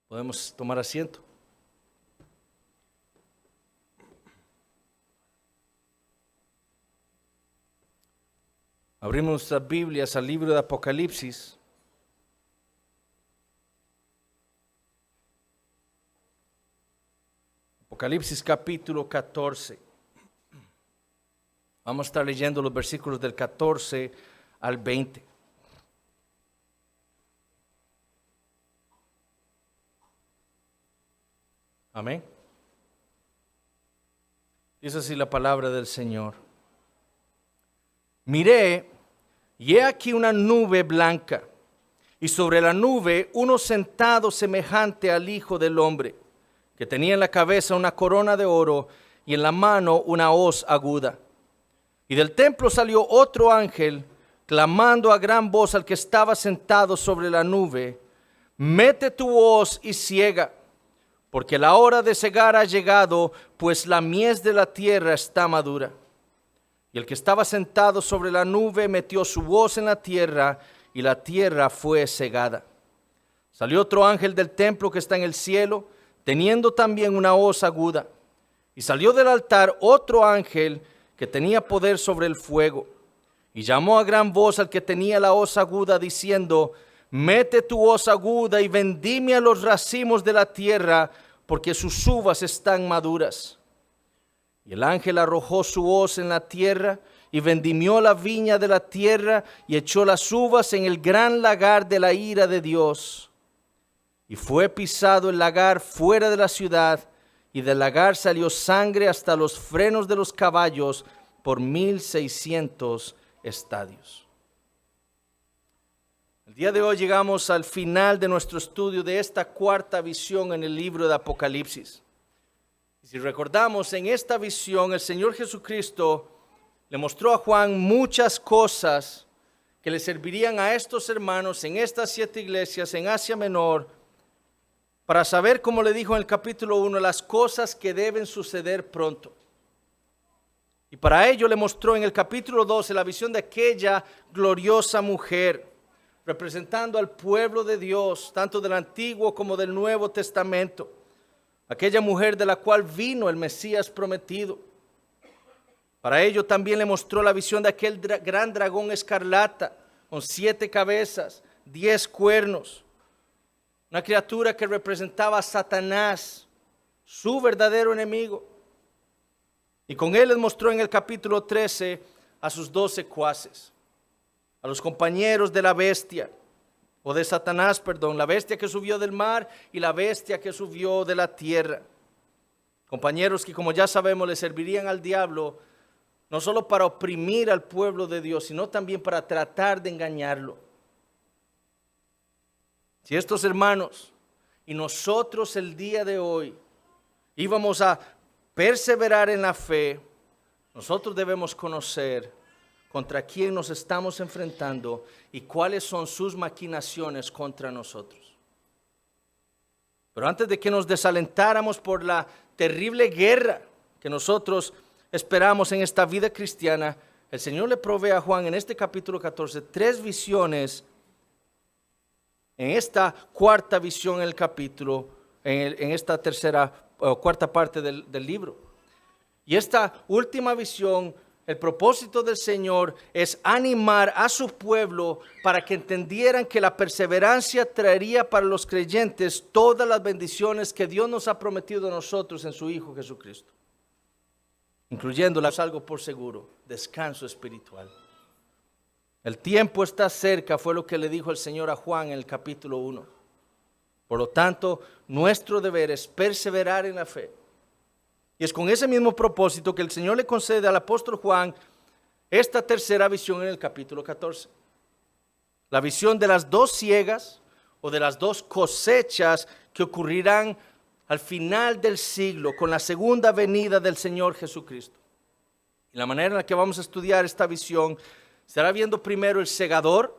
Podemos tomar asiento. Abrimos nuestras Biblias al libro de Apocalipsis. Apocalipsis capítulo 14. Vamos a estar leyendo los versículos del 14 al 20. Amén. Dice así la palabra del Señor. Miré, y he aquí una nube blanca, y sobre la nube uno sentado semejante al Hijo del Hombre, que tenía en la cabeza una corona de oro y en la mano una hoz aguda. Y del templo salió otro ángel, clamando a gran voz al que estaba sentado sobre la nube: mete tu hoz y ciega, porque la hora de cegar ha llegado, pues la mies de la tierra está madura. Y el que estaba sentado sobre la nube metió su hoz en la tierra, y la tierra fue cegada. Salió otro ángel del templo que está en el cielo, teniendo también una hoz aguda. Y salió del altar otro ángel que tenía poder sobre el fuego, y llamó a gran voz al que tenía la hoz aguda, diciendo: mete tu hoz aguda y vendimia los racimos de la tierra, porque sus uvas están maduras. Y el ángel arrojó su hoz en la tierra, y vendimió la viña de la tierra, y echó las uvas en el gran lagar de la ira de Dios. Y fue pisado el lagar fuera de la ciudad, y del lagar salió sangre hasta los frenos de los caballos por 1600 estadios. El día de hoy llegamos al final de nuestro estudio de esta cuarta visión en el libro de Apocalipsis. Y si recordamos, en esta visión el Señor Jesucristo le mostró a Juan muchas cosas que le servirían a estos hermanos en estas 7 iglesias en Asia Menor, para saber, como le dijo en el capítulo 1, las cosas que deben suceder pronto. Y para ello le mostró en el capítulo 12 la visión de aquella gloriosa mujer, representando al pueblo de Dios, tanto del Antiguo como del Nuevo Testamento. Aquella mujer de la cual vino el Mesías prometido. Para ello también le mostró la visión de aquel gran dragón escarlata, con 7 cabezas, 10 cuernos. Una criatura que representaba a Satanás, su verdadero enemigo. Y con él les mostró en el capítulo 13 a sus 12 secuaces, a los compañeros de la bestia, o de Satanás, la bestia que subió del mar y la bestia que subió de la tierra. Compañeros que, como ya sabemos, le servirían al diablo no solo para oprimir al pueblo de Dios, sino también para tratar de engañarlo. Si estos hermanos y nosotros el día de hoy íbamos a perseverar en la fe, nosotros debemos conocer contra quién nos estamos enfrentando y cuáles son sus maquinaciones contra nosotros. Pero antes de que nos desalentáramos por la terrible guerra que nosotros esperamos en esta vida cristiana, el Señor le provee a Juan en este capítulo 14 3 visiones. En esta cuarta visión en el capítulo, en esta cuarta parte del libro. Y esta última visión, el propósito del Señor es animar a su pueblo para que entendieran que la perseverancia traería para los creyentes todas las bendiciones que Dios nos ha prometido a nosotros en su Hijo Jesucristo, incluyéndolas algo por seguro: descanso espiritual. El tiempo está cerca, fue lo que le dijo el Señor a Juan en el capítulo 1. Por lo tanto, nuestro deber es perseverar en la fe. Y es con ese mismo propósito que el Señor le concede al apóstol Juan esta tercera visión en el capítulo 14. La visión de las 2 siegas o de las 2 cosechas que ocurrirán al final del siglo con la segunda venida del Señor Jesucristo. Y la manera en la que vamos a estudiar esta visión será viendo primero el segador,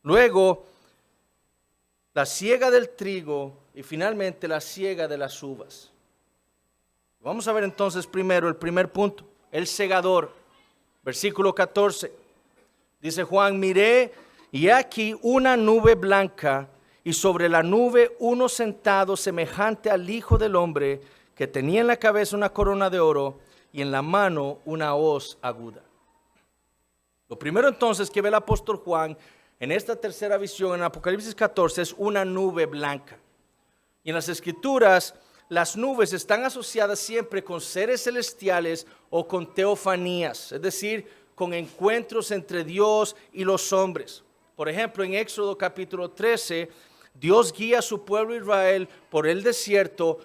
luego la siega del trigo y finalmente la siega de las uvas. Vamos a ver entonces primero el primer punto, el segador. Versículo 14. Dice Juan: miré y aquí una nube blanca, y sobre la nube uno sentado semejante al Hijo del Hombre, que tenía en la cabeza una corona de oro y en la mano una hoz aguda. Lo primero entonces que ve el apóstol Juan en esta tercera visión en Apocalipsis 14 es una nube blanca. Y en las Escrituras las nubes están asociadas siempre con seres celestiales o con teofanías, es decir, con encuentros entre Dios y los hombres. Por ejemplo, en Éxodo capítulo 13, Dios guía a su pueblo Israel por el desierto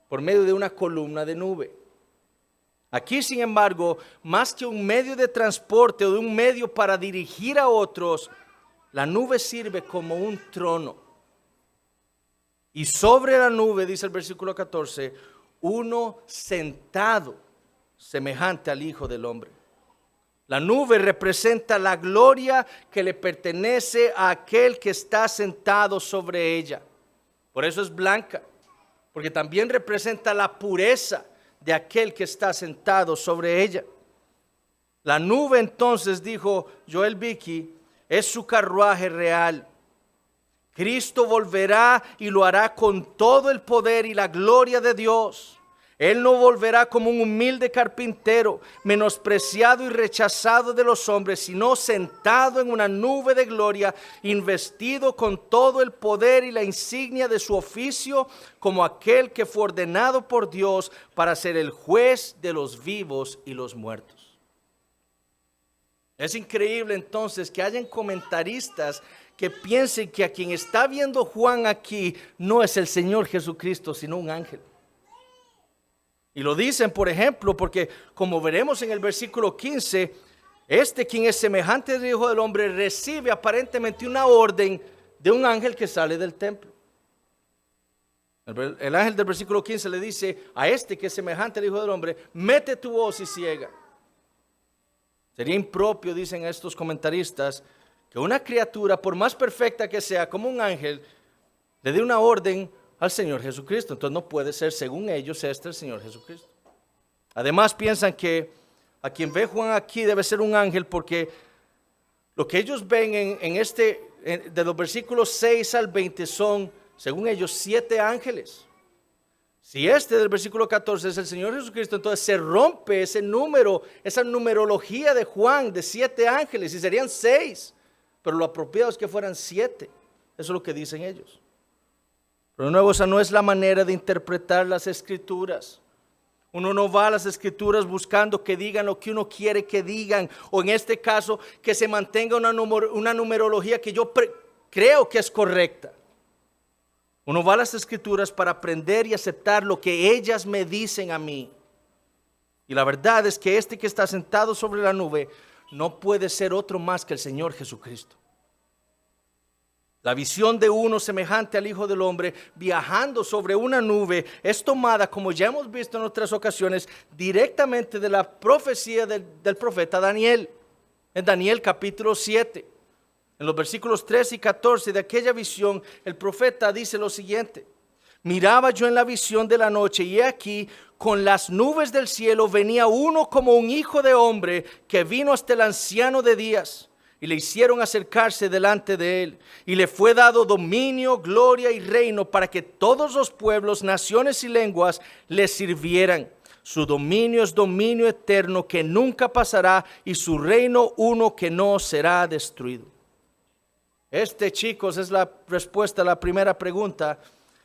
por medio de una columna de nube. Aquí, sin embargo, más que un medio de transporte o de un medio para dirigir a otros, la nube sirve como un trono. Y sobre la nube, dice el versículo 14, uno sentado semejante al Hijo del Hombre. La nube representa la gloria que le pertenece a aquel que está sentado sobre ella. Por eso es blanca, porque también representa la pureza de aquel que está sentado sobre ella. La nube entonces, dijo Joel Vicky, es su carruaje real. Cristo volverá y lo hará con todo el poder y la gloria de Dios. Él no volverá como un humilde carpintero, menospreciado y rechazado de los hombres, sino sentado en una nube de gloria, investido con todo el poder y la insignia de su oficio, como aquel que fue ordenado por Dios para ser el juez de los vivos y los muertos. Es increíble entonces que hayan comentaristas que piensen que a quien está viendo Juan aquí no es el Señor Jesucristo, sino un ángel. Y lo dicen, por ejemplo, porque como veremos en el versículo 15, quien es semejante al Hijo del Hombre recibe aparentemente una orden de un ángel que sale del templo. El ángel del versículo 15 le dice a que es semejante al Hijo del Hombre, mete tu hoz y ciega. Sería impropio, dicen estos comentaristas, que una criatura, por más perfecta que sea, como un ángel, le dé una orden al Señor Jesucristo. Entonces no puede ser, según ellos, el Señor Jesucristo. Además piensan que a quien ve Juan aquí debe ser un ángel, porque lo que ellos ven de los versículos 6 al 20 son, según ellos, 7 ángeles. Si del versículo 14 es el Señor Jesucristo, entonces se rompe ese número, esa numerología de Juan de 7 ángeles, y serían 6, pero lo apropiado es que fueran 7. Eso es lo que dicen ellos. Pero de nuevo, esa no es la manera de interpretar las Escrituras. Uno no va a las Escrituras buscando que digan lo que uno quiere que digan, o en este caso, que se mantenga una numerología que yo creo que es correcta. Uno va a las Escrituras para aprender y aceptar lo que ellas me dicen a mí. Y la verdad es que que está sentado sobre la nube no puede ser otro más que el Señor Jesucristo. La visión de uno semejante al Hijo del Hombre viajando sobre una nube es tomada, como ya hemos visto en otras ocasiones, directamente de la profecía del profeta Daniel. En Daniel capítulo 7, en los versículos 13 y 14 de aquella visión, el profeta dice lo siguiente: miraba yo en la visión de la noche, y he aquí, con las nubes del cielo venía uno como un hijo de hombre, que vino hasta el anciano de días. Y le hicieron acercarse delante de él, y le fue dado dominio, gloria y reino, para que todos los pueblos, naciones y lenguas le sirvieran. Su dominio es dominio eterno que nunca pasará, y su reino uno que no será destruido. Chicos, es la respuesta a la primera pregunta,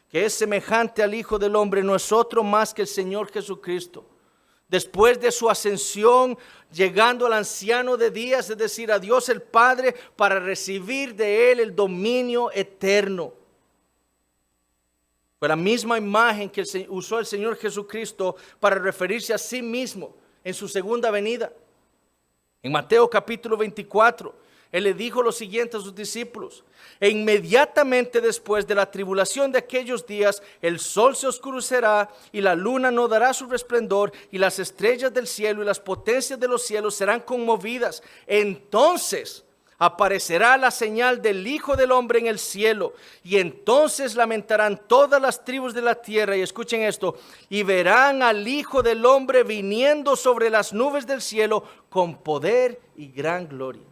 que es semejante al Hijo del Hombre, no es otro más que el Señor Jesucristo. Después de su ascensión, llegando al anciano de días, es decir, a Dios el Padre, para recibir de Él el dominio eterno. Fue la misma imagen que usó el Señor Jesucristo para referirse a sí mismo en su segunda venida. En Mateo capítulo 24, Él le dijo lo siguiente a sus discípulos: e inmediatamente después de la tribulación de aquellos días, el sol se oscurecerá y la luna no dará su resplandor, y las estrellas del cielo y las potencias de los cielos serán conmovidas. Entonces aparecerá la señal del Hijo del Hombre en el cielo, y entonces lamentarán todas las tribus de la tierra, y escuchen esto, y verán al Hijo del Hombre viniendo sobre las nubes del cielo con poder y gran gloria.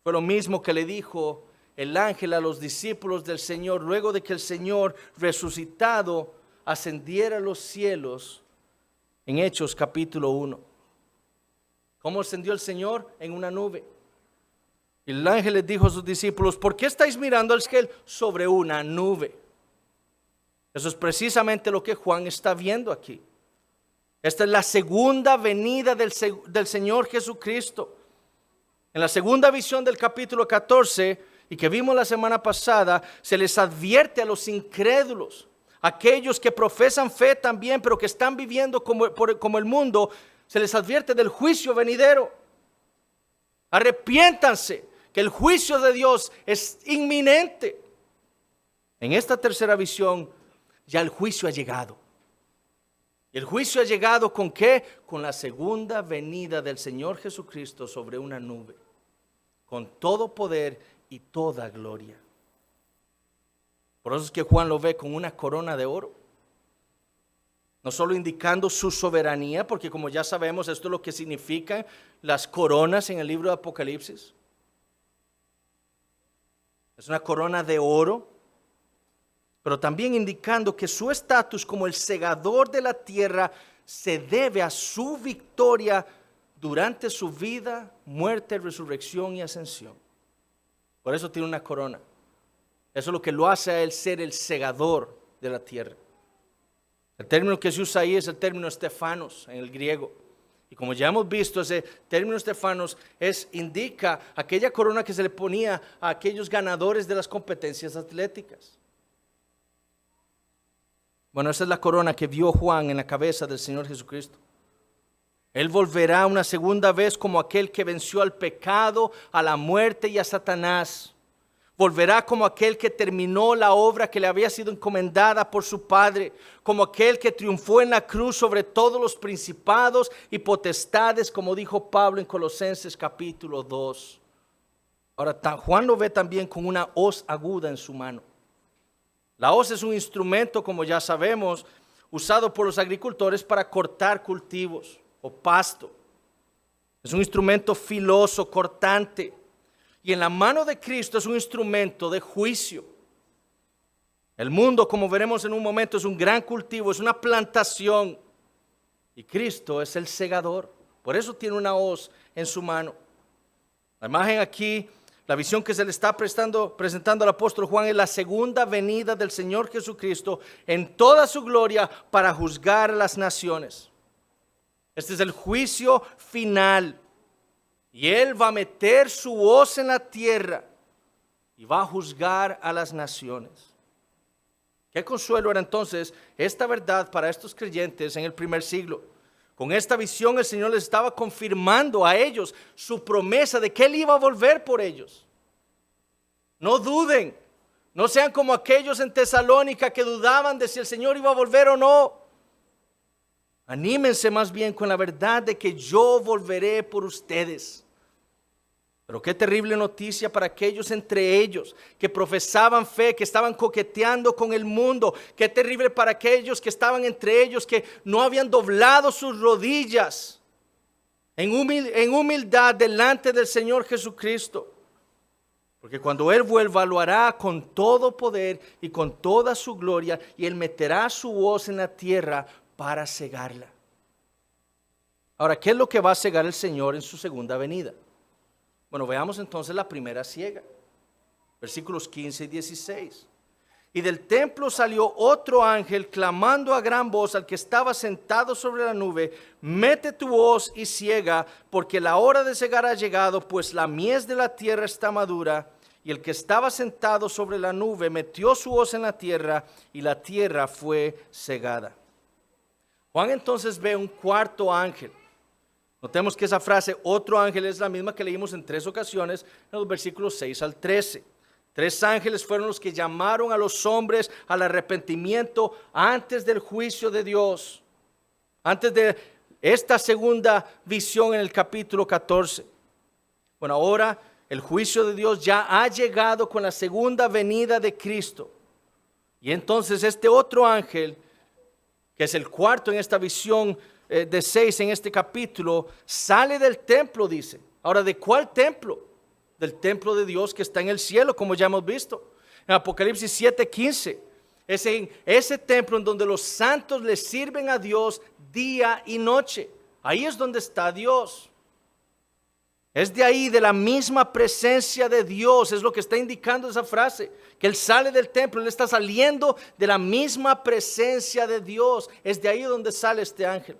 Fue lo mismo que le dijo el ángel a los discípulos del Señor luego de que el Señor resucitado ascendiera a los cielos en Hechos capítulo 1. ¿Cómo ascendió el Señor? En una nube. Y el ángel les dijo a sus discípulos: ¿por qué estáis mirando al cielo? Sobre una nube. Eso es precisamente lo que Juan está viendo aquí. Esta es la segunda venida del Señor Jesucristo. En la segunda visión del capítulo 14, y que vimos la semana pasada, se les advierte a los incrédulos, aquellos que profesan fe también, pero que están viviendo como el mundo, se les advierte del juicio venidero. Arrepiéntanse, que el juicio de Dios es inminente. En esta tercera visión, ya el juicio ha llegado. Y el juicio ha llegado ¿con qué? Con la segunda venida del Señor Jesucristo sobre una nube, con todo poder y toda gloria. Por eso es que Juan lo ve con una corona de oro. No solo indicando su soberanía, porque como ya sabemos, esto es lo que significan las coronas en el libro de Apocalipsis. Es una corona de oro, pero también indicando que su estatus como el segador de la tierra se debe a su victoria durante su vida, muerte, resurrección y ascensión. Por eso tiene una corona. Eso es lo que lo hace a él ser el segador de la tierra. El término que se usa ahí es el término estefanos en el griego. Y como ya hemos visto, ese término estefanos indica aquella corona que se le ponía a aquellos ganadores de las competencias atléticas. Bueno, esa es la corona que vio Juan en la cabeza del Señor Jesucristo. Él volverá una segunda vez como aquel que venció al pecado, a la muerte y a Satanás. Volverá como aquel que terminó la obra que le había sido encomendada por su Padre, como aquel que triunfó en la cruz sobre todos los principados y potestades, como dijo Pablo en Colosenses capítulo 2. Ahora, Juan lo ve también con una hoz aguda en su mano. La hoz es un instrumento, como ya sabemos, usado por los agricultores para cortar cultivos o pasto. Es un instrumento filoso, cortante. Y en la mano de Cristo es un instrumento de juicio. El mundo, como veremos en un momento, es un gran cultivo, es una plantación. Y Cristo es el segador. Por eso tiene una hoz en su mano. La imagen aquí, la visión que se le está presentando al apóstol Juan es la segunda venida del Señor Jesucristo en toda su gloria para juzgar a las naciones. Este es el juicio final. Y Él va a meter su hoz en la tierra y va a juzgar a las naciones. Qué consuelo era entonces esta verdad para estos creyentes en el primer siglo. Con esta visión el Señor les estaba confirmando a ellos su promesa de que Él iba a volver por ellos. No duden, no sean como aquellos en Tesalónica que dudaban de si el Señor iba a volver o no. Anímense más bien con la verdad de que yo volveré por ustedes. Pero qué terrible noticia para aquellos entre ellos que profesaban fe, que estaban coqueteando con el mundo. Qué terrible para aquellos que estaban entre ellos que no habían doblado sus rodillas en humildad delante del Señor Jesucristo. Porque cuando Él vuelva lo hará con todo poder y con toda su gloria, y Él meterá su hoz en la tierra para cegarla. Ahora, ¿qué es lo que va a cegar el Señor en su segunda venida? Bueno, veamos entonces la primera ciega, versículos 15 y 16. Y del templo salió otro ángel clamando a gran voz al que estaba sentado sobre la nube: mete tu hoz y ciega, porque la hora de cegar ha llegado, pues la mies de la tierra está madura. Y el que estaba sentado sobre la nube metió su hoz en la tierra, y la tierra fue cegada. Juan entonces ve un cuarto ángel. Notemos que esa frase, otro ángel, es la misma que leímos en 3 ocasiones en los versículos 6 al 13. 3 ángeles fueron los que llamaron a los hombres al arrepentimiento antes del juicio de Dios, antes de esta segunda visión en el capítulo 14. Bueno, ahora el juicio de Dios ya ha llegado con la segunda venida de Cristo. Y entonces este otro ángel, que es el cuarto en esta visión de 6 en este capítulo, sale del templo, dice. Ahora, ¿de cuál templo? del templo de Dios que está en el cielo, como ya hemos visto. En Apocalipsis 7:15, es en ese templo en donde los santos le sirven a Dios día y noche. Ahí es donde está Dios. Es de ahí, de la misma presencia de Dios, es lo que está indicando esa frase, que Él sale del templo, Él está saliendo de la misma presencia de Dios. Es de ahí donde sale este ángel.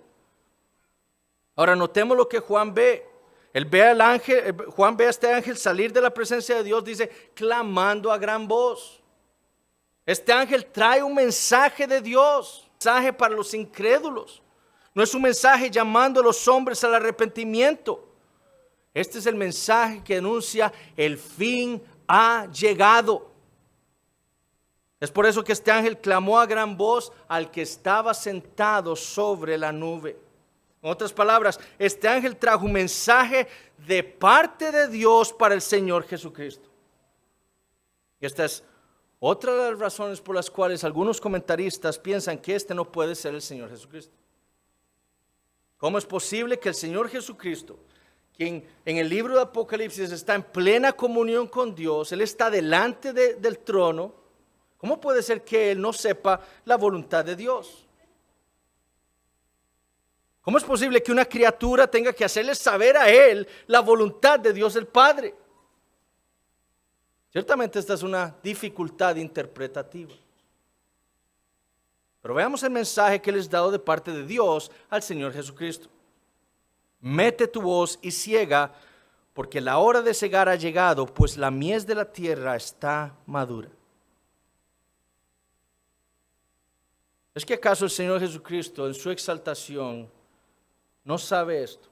Ahora notemos lo que Juan ve. Él ve al ángel, Juan ve a este ángel salir de la presencia de Dios, dice, clamando a gran voz. Este ángel trae un mensaje de Dios, un mensaje para los incrédulos. No es un mensaje llamando a los hombres al arrepentimiento. Este es el mensaje que anuncia el fin ha llegado. Es por eso que este ángel clamó a gran voz al que estaba sentado sobre la nube. En otras palabras, este ángel trajo un mensaje de parte de Dios para el Señor Jesucristo. Y esta es otra de las razones por las cuales algunos comentaristas piensan que este no puede ser el Señor Jesucristo. ¿Cómo es posible que el Señor Jesucristo, quien en el libro de Apocalipsis está en plena comunión con Dios, Él está delante del trono, cómo puede ser que Él no sepa la voluntad de Dios? ¿Cómo es posible que una criatura tenga que hacerle saber a Él la voluntad de Dios el Padre? Ciertamente esta es una dificultad interpretativa. Pero veamos el mensaje que les he dado de parte de Dios al Señor Jesucristo. Mete tu hoz y ciega, porque la hora de cegar ha llegado, pues la mies de la tierra está madura. ¿Es que acaso el Señor Jesucristo en su exaltación no sabe esto?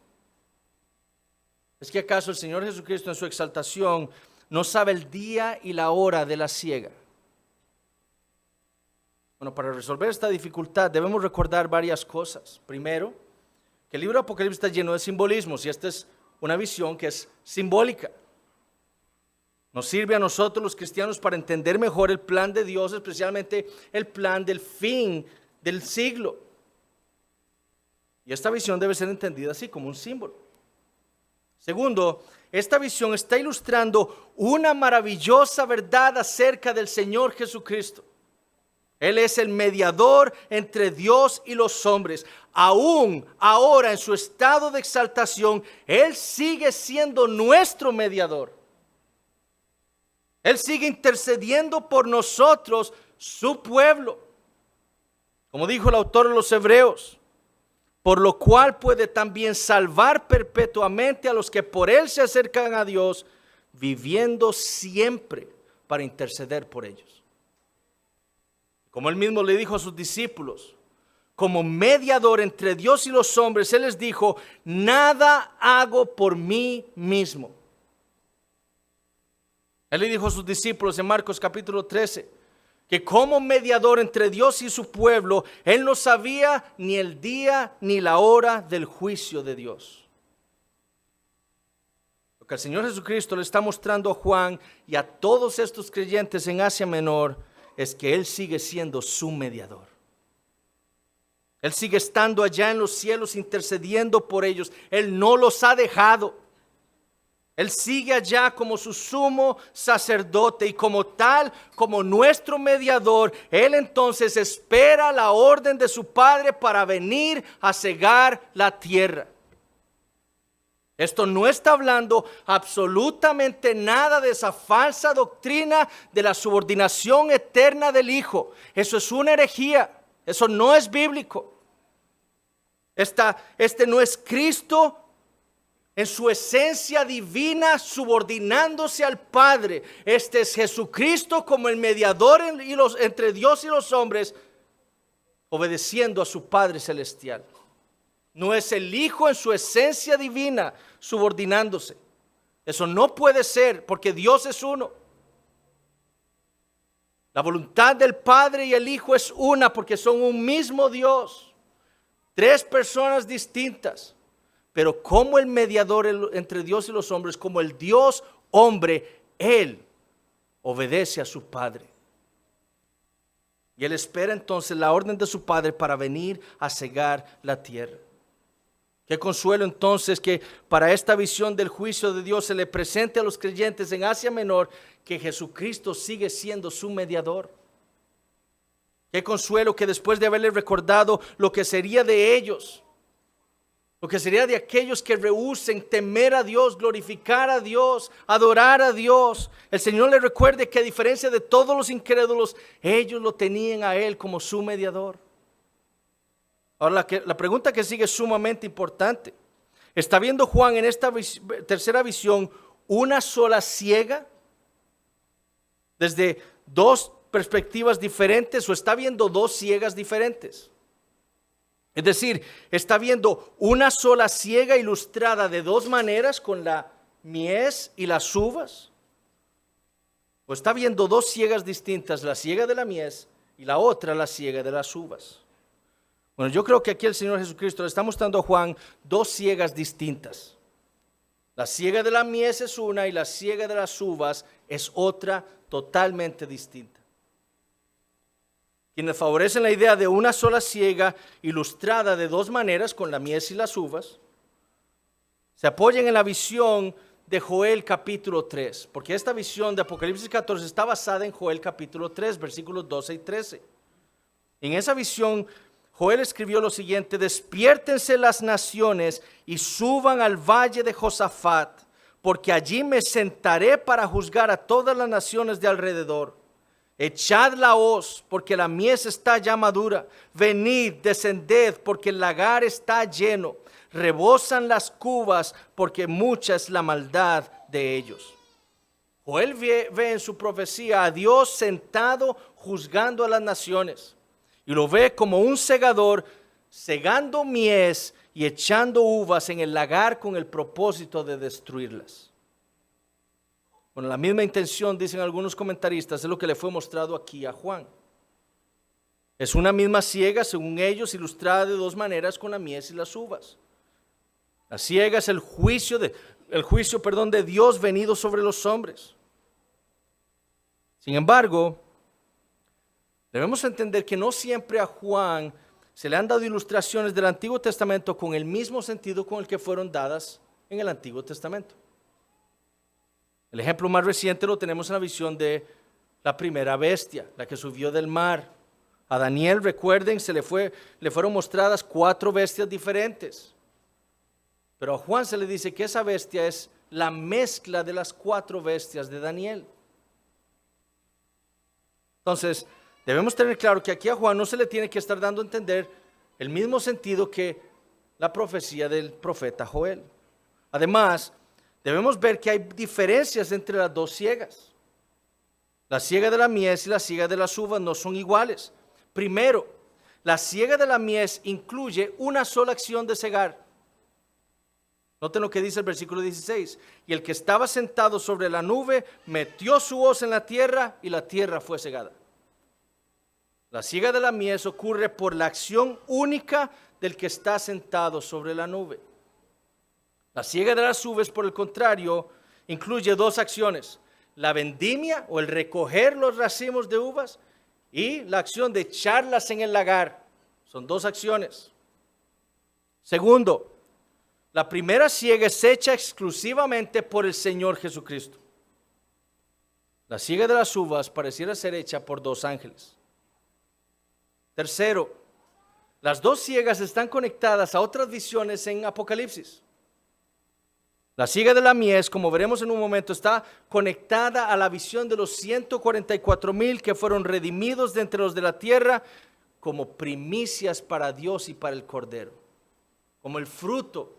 ¿Es que acaso el Señor Jesucristo en su exaltación no sabe el día y la hora de la siega? Bueno, para resolver esta dificultad debemos recordar varias cosas. Primero, que el libro de Apocalipsis está lleno de simbolismos y esta es una visión que es simbólica. Nos sirve a nosotros los cristianos para entender mejor el plan de Dios, especialmente el plan del fin del siglo. Y esta visión debe ser entendida así, como un símbolo. Segundo, esta visión está ilustrando una maravillosa verdad acerca del Señor Jesucristo. Él es el mediador entre Dios y los hombres. Aún ahora en su estado de exaltación, Él sigue siendo nuestro mediador. Él sigue intercediendo por nosotros, su pueblo. Como dijo el autor de los Hebreos, por lo cual puede también salvar perpetuamente a los que por Él se acercan a Dios, viviendo siempre para interceder por ellos. Como Él mismo le dijo a sus discípulos, como mediador entre Dios y los hombres, Él les dijo, nada hago por mí mismo. Él le dijo a sus discípulos en Marcos capítulo 13, que como mediador entre Dios y su pueblo, Él no sabía ni el día ni la hora del juicio de Dios. Lo que el Señor Jesucristo le está mostrando a Juan y a todos estos creyentes en Asia Menor es que Él sigue siendo su mediador. Él sigue estando allá en los cielos intercediendo por ellos. Él no los ha dejado. Él sigue allá como su sumo sacerdote y como tal, como nuestro mediador, Él entonces espera la orden de su Padre para venir a cegar la tierra. Esto no está hablando absolutamente nada de esa falsa doctrina de la subordinación eterna del Hijo. Eso es una herejía, eso no es bíblico. Este no es Cristo en su esencia divina subordinándose al Padre. Este es Jesucristo como el mediador entre Dios y los hombres, obedeciendo a su Padre celestial. No es el Hijo en su esencia divina subordinándose. Eso no puede ser porque Dios es uno. La voluntad del Padre y el Hijo es una porque son un mismo Dios. Tres personas distintas. Pero como el mediador entre Dios y los hombres, como el Dios hombre, Él obedece a su Padre. Y Él espera entonces la orden de su Padre para venir a cegar la tierra. Qué consuelo entonces que para esta visión del juicio de Dios se le presente a los creyentes en Asia Menor que Jesucristo sigue siendo su mediador. Qué consuelo que después de haberles recordado lo que sería de ellos, lo que sería de aquellos que rehúsen temer a Dios, glorificar a Dios, adorar a Dios, el Señor les recuerde que a diferencia de todos los incrédulos, ellos lo tenían a Él como su mediador. Ahora la pregunta que sigue es sumamente importante. ¿Está viendo Juan en esta tercera visión una sola ciega? ¿Desde dos perspectivas diferentes o está viendo dos ciegas diferentes? Es decir, ¿está viendo una sola ciega ilustrada de dos maneras con la mies y las uvas? ¿O está viendo dos ciegas distintas, la ciega de la mies y la otra la ciega de las uvas? Bueno, yo creo que aquí el Señor Jesucristo le está mostrando a Juan dos ciegas distintas. La ciega de la mies es una y la ciega de las uvas es otra totalmente distinta. Quienes favorecen la idea de una sola ciega ilustrada de dos maneras con la mies y las uvas, se apoyan en la visión de Joel capítulo 3, porque esta visión de Apocalipsis 14 está basada en Joel capítulo 3, versículos 12 y 13. En esa visión, Joel escribió lo siguiente: despiértense las naciones y suban al valle de Josafat, porque allí me sentaré para juzgar a todas las naciones de alrededor. Echad la hoz, porque la mies está ya madura. Venid, descended, porque el lagar está lleno. Rebosan las cubas, porque mucha es la maldad de ellos. Joel ve en su profecía a Dios sentado juzgando a las naciones. Y lo ve como un segador segando mies y echando uvas en el lagar con el propósito de destruirlas. Con la misma intención, dicen algunos comentaristas, es lo que le fue mostrado aquí a Juan. Es una misma ciega, según ellos, ilustrada de dos maneras con la mies y las uvas. La ciega es el juicio de Dios venido sobre los hombres. Sin embargo, debemos entender que no siempre a Juan se le han dado ilustraciones del Antiguo Testamento con el mismo sentido con el que fueron dadas en el Antiguo Testamento. El ejemplo más reciente lo tenemos en la visión de la primera bestia, la que subió del mar. A Daniel, recuerden, le fueron mostradas 4 bestias diferentes. Pero a Juan se le dice que esa bestia es la mezcla de las 4 bestias de Daniel. Entonces, debemos tener claro que aquí a Juan no se le tiene que estar dando a entender el mismo sentido que la profecía del profeta Joel. Además, debemos ver que hay diferencias entre las dos ciegas. La ciega de la mies y la ciega de las uvas no son iguales. Primero, la ciega de la mies incluye una sola acción de cegar. Noten lo que dice el versículo 16. Y el que estaba sentado sobre la nube metió su hoz en la tierra y la tierra fue cegada. La ciega de la mies ocurre por la acción única del que está sentado sobre la nube. La ciega de las uvas, por el contrario, incluye 2 acciones: la vendimia o el recoger los racimos de uvas y la acción de echarlas en el lagar. Son 2 acciones. Segundo, la primera ciega es hecha exclusivamente por el Señor Jesucristo. La ciega de las uvas pareciera ser hecha por 2 ángeles. Tercero, las 2 ciegas están conectadas a otras visiones en Apocalipsis. La ciega de la mies, como veremos en un momento, está conectada a la visión de los 144,000 que fueron redimidos de entre los de la tierra como primicias para Dios y para el Cordero, como el fruto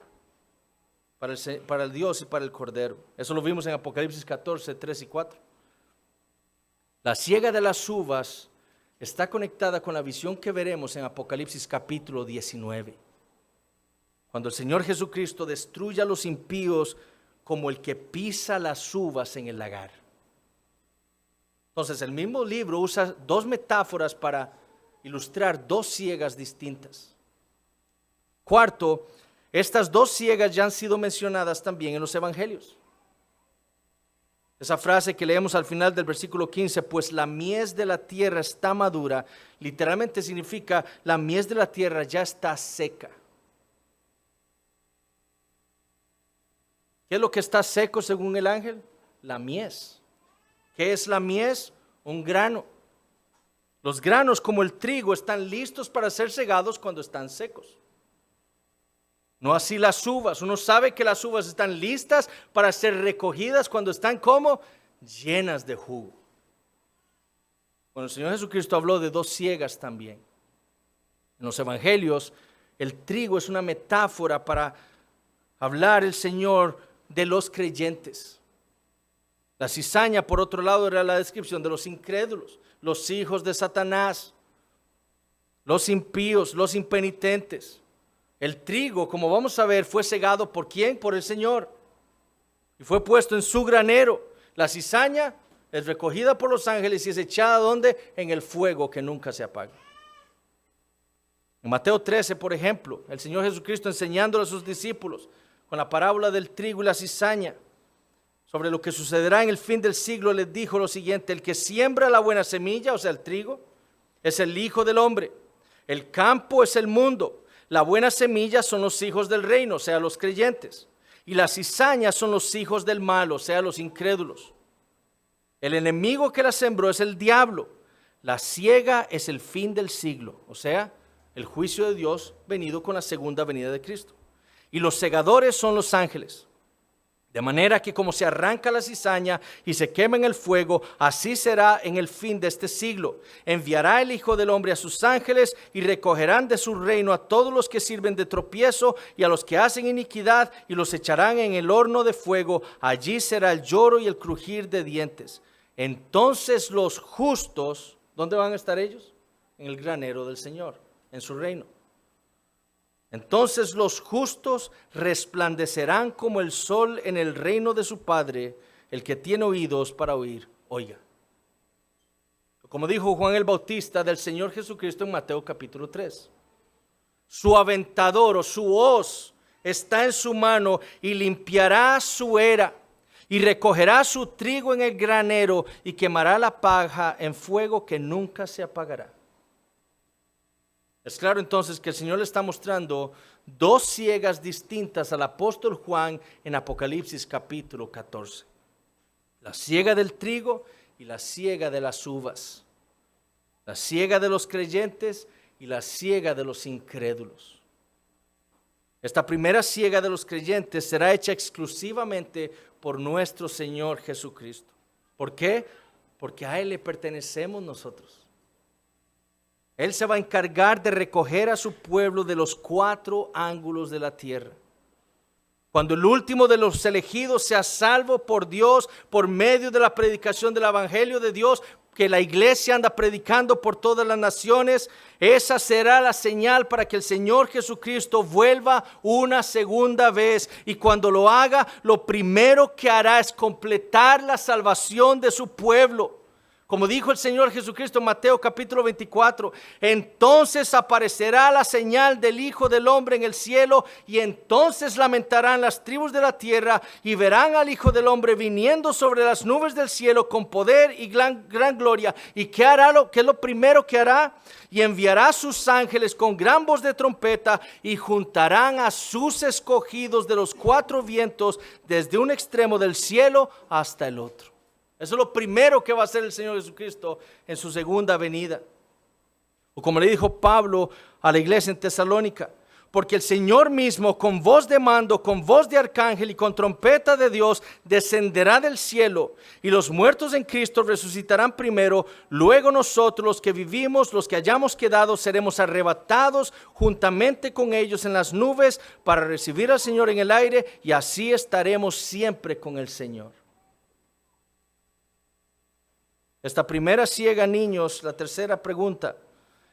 para el Dios y para el Cordero. Eso lo vimos en Apocalipsis 14, 3 y 4. La ciega de las uvas está conectada con la visión que veremos en Apocalipsis capítulo 19. Cuando el Señor Jesucristo destruye a los impíos como el que pisa las uvas en el lagar. Entonces el mismo libro usa 2 metáforas para ilustrar 2 ciegas distintas. Cuarto, estas 2 ciegas ya han sido mencionadas también en los evangelios. Esa frase que leemos al final del versículo 15, pues la mies de la tierra está madura, literalmente significa la mies de la tierra ya está seca. ¿Qué es lo que está seco según el ángel? La mies. ¿Qué es la mies? Un grano. Los granos, como el trigo, están listos para ser segados cuando están secos. No así las uvas. Uno sabe que las uvas están listas para ser recogidas cuando están como llenas de jugo. Bueno, el Señor Jesucristo habló de dos siegas también. En los evangelios, el trigo es una metáfora para hablar el Señor de los creyentes. La cizaña, por otro lado, era la descripción de los incrédulos, los hijos de Satanás, los impíos, los impenitentes. El trigo, como vamos a ver, fue segado ¿por quién? Por el Señor. Y fue puesto en su granero. La cizaña es recogida por los ángeles y es echada ¿dónde? En el fuego que nunca se apaga. En Mateo 13, por ejemplo, el Señor Jesucristo enseñándole a sus discípulos con la parábola del trigo y la cizaña, sobre lo que sucederá en el fin del siglo, les dijo lo siguiente: el que siembra la buena semilla, o sea, el trigo, es el Hijo del Hombre. El campo es el mundo. La buena semilla son los hijos del reino, o sea, los creyentes. Y las cizañas son los hijos del mal, o sea, los incrédulos. El enemigo que la sembró es el diablo. La siega es el fin del siglo, o sea, el juicio de Dios venido con la segunda venida de Cristo. Y los segadores son los ángeles. De manera que como se arranca la cizaña y se quema en el fuego, así será en el fin de este siglo. Enviará el Hijo del Hombre a sus ángeles y recogerán de su reino a todos los que sirven de tropiezo y a los que hacen iniquidad, y los echarán en el horno de fuego. Allí será el lloro y el crujir de dientes. Entonces los justos, ¿dónde van a estar ellos? En el granero del Señor, en su reino. Entonces los justos resplandecerán como el sol en el reino de su Padre. El que tiene oídos para oír, oiga. Como dijo Juan el Bautista del Señor Jesucristo en Mateo capítulo 3. Su aventador o su hoz está en su mano y limpiará su era y recogerá su trigo en el granero y quemará la paja en fuego que nunca se apagará. Es claro entonces que el Señor le está mostrando dos siegas distintas al apóstol Juan en Apocalipsis capítulo 14. La siega del trigo y la siega de las uvas. La siega de los creyentes y la siega de los incrédulos. Esta primera siega de los creyentes será hecha exclusivamente por nuestro Señor Jesucristo. ¿Por qué? Porque a Él le pertenecemos nosotros. Él se va a encargar de recoger a su pueblo de los cuatro ángulos de la tierra. Cuando el último de los elegidos sea salvo por Dios por medio de la predicación del evangelio de Dios, que la iglesia anda predicando por todas las naciones, esa será la señal para que el Señor Jesucristo vuelva una segunda vez. Y cuando lo haga, lo primero que hará es completar la salvación de su pueblo. Como dijo el Señor Jesucristo en Mateo capítulo 24, entonces aparecerá la señal del Hijo del Hombre en el cielo, y entonces lamentarán las tribus de la tierra y verán al Hijo del Hombre viniendo sobre las nubes del cielo con poder y gran gloria. ¿Y qué hará? ¿Qué es lo primero que hará? Y enviará a sus ángeles con gran voz de trompeta y juntarán a sus escogidos de los cuatro vientos desde un extremo del cielo hasta el otro. Eso es lo primero que va a hacer el Señor Jesucristo en su segunda venida. O como le dijo Pablo a la iglesia en Tesalónica, porque el Señor mismo con voz de mando, con voz de arcángel y con trompeta de Dios descenderá del cielo, y los muertos en Cristo resucitarán primero. Luego nosotros, los que vivimos, los que hayamos quedado, seremos arrebatados juntamente con ellos en las nubes para recibir al Señor en el aire, y así estaremos siempre con el Señor. Esta primera siega, niños, la tercera pregunta,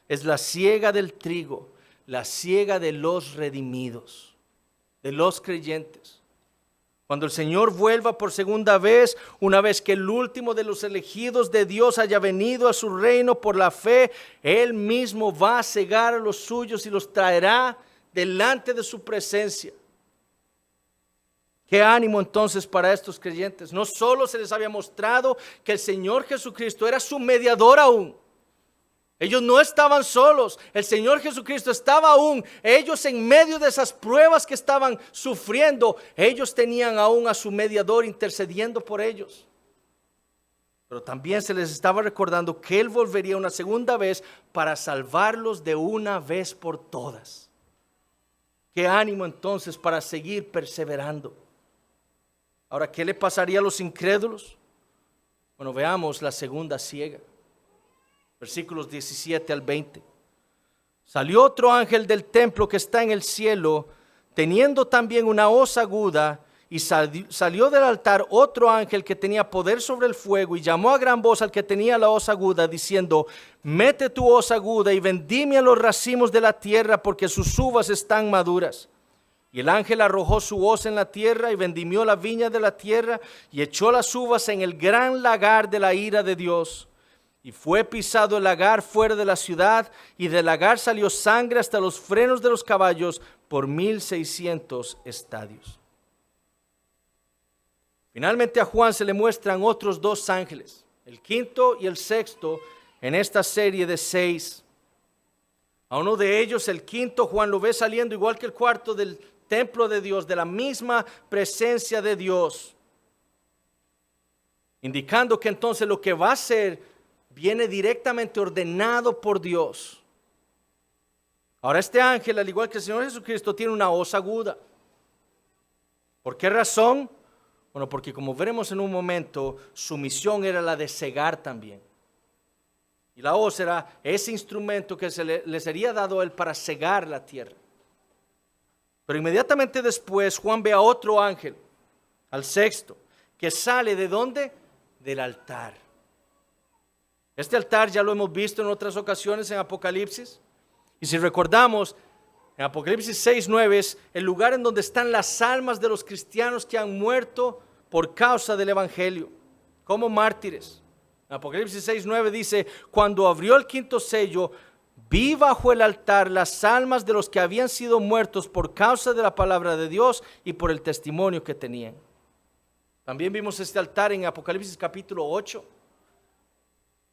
es la siega del trigo, la siega de los redimidos, de los creyentes. Cuando el Señor vuelva por segunda vez, una vez que el último de los elegidos de Dios haya venido a su reino por la fe, Él mismo va a cegar a los suyos y los traerá delante de su presencia. Qué ánimo entonces para estos creyentes. No solo se les había mostrado que el Señor Jesucristo era su mediador aún, Ellos no estaban solos. El Señor Jesucristo estaba aún. Ellos en medio de esas pruebas que estaban sufriendo, ellos tenían aún a su mediador intercediendo por ellos. Pero también se les estaba recordando que Él volvería una segunda vez para salvarlos de una vez por todas. Qué ánimo entonces para seguir perseverando. Ahora, ¿qué le pasaría a los incrédulos? Bueno, veamos la segunda ciega. Versículos 17 al 20. Salió otro ángel del templo que está en el cielo, teniendo también una hoz aguda, y salió del altar otro ángel que tenía poder sobre el fuego, y llamó a gran voz al que tenía la hoz aguda, diciendo: mete tu hoz aguda y vendimia los racimos de la tierra, porque sus uvas están maduras. Y el ángel arrojó su hoz en la tierra y vendimió la viña de la tierra y echó las uvas en el gran lagar de la ira de Dios. Y fue pisado el lagar fuera de la ciudad, y del lagar salió sangre hasta los frenos de los caballos por 1600 estadios. Finalmente a Juan se le muestran otros dos ángeles, el quinto y el sexto, en esta serie de 6. A uno de ellos, el quinto, Juan lo ve saliendo igual que el cuarto del templo de Dios, de la misma presencia de Dios, indicando que entonces lo que va a ser viene directamente ordenado por Dios. Ahora este ángel, al igual que el Señor Jesucristo, tiene una hoz aguda. ¿Por qué razón? Bueno, porque como veremos en un momento, su misión era la de cegar también. Y la hoz era ese instrumento que le sería dado a él para cegar la tierra. Pero inmediatamente después Juan ve a otro ángel, al sexto, que sale ¿de dónde? Del altar. Este altar ya lo hemos visto en otras ocasiones en Apocalipsis. Y si recordamos, en Apocalipsis 6:9 es el lugar en donde están las almas de los cristianos que han muerto por causa del Evangelio, como mártires. En Apocalipsis 6:9 dice: cuando abrió el quinto sello, vi bajo el altar las almas de los que habían sido muertos por causa de la palabra de Dios y por el testimonio que tenían. También vimos este altar en Apocalipsis capítulo 8.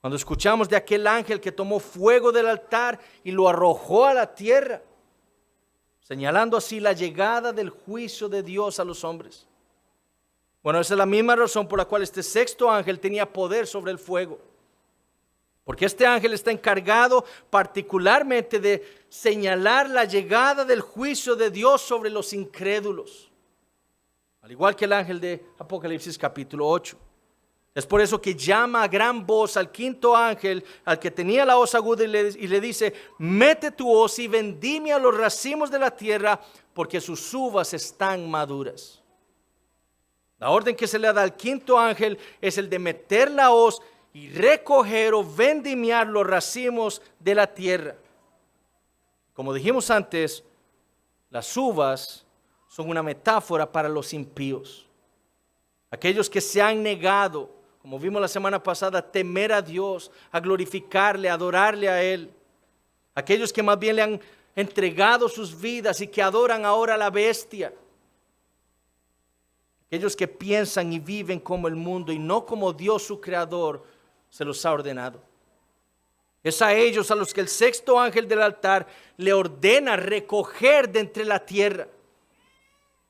Cuando escuchamos de aquel ángel que tomó fuego del altar y lo arrojó a la tierra, señalando así la llegada del juicio de Dios a los hombres. Bueno, esa es la misma razón por la cual este sexto ángel tenía poder sobre el fuego. Porque este ángel está encargado particularmente de señalar la llegada del juicio de Dios sobre los incrédulos. Al igual que el ángel de Apocalipsis capítulo 8. Es por eso que llama a gran voz al quinto ángel, al que tenía la hoz aguda, y le dice: mete tu hoz y vendimia los racimos de la tierra, porque sus uvas están maduras. La orden que se le da al quinto ángel es el de meter la hoz y recoger o vendimiar los racimos de la tierra. Como dijimos antes, las uvas son una metáfora para los impíos. Aquellos que se han negado, como vimos la semana pasada, a temer a Dios, a glorificarle, a adorarle a Él. Aquellos que más bien le han entregado sus vidas y que adoran ahora a la bestia. Aquellos que piensan y viven como el mundo y no como Dios su creador se los ha ordenado. Es a ellos a los que el sexto ángel del altar le ordena recoger de entre la tierra.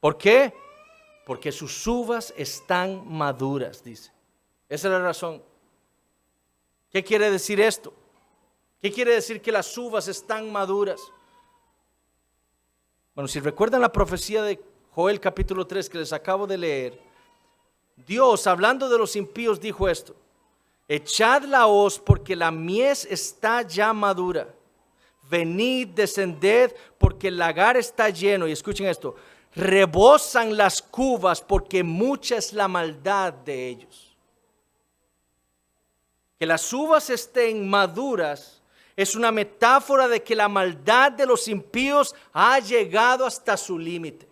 ¿Por qué? Porque sus uvas están maduras, dice. Esa es la razón. ¿Qué quiere decir esto? ¿Qué quiere decir que las uvas están maduras? Bueno, si recuerdan la profecía de Joel capítulo 3 que les acabo de leer, Dios, hablando de los impíos, dijo esto: echad la hoz porque la mies está ya madura. Venid, descended porque el lagar está lleno. Y escuchen esto: rebosan las cubas porque mucha es la maldad de ellos. Que las uvas estén maduras es una metáfora de que la maldad de los impíos ha llegado hasta su límite.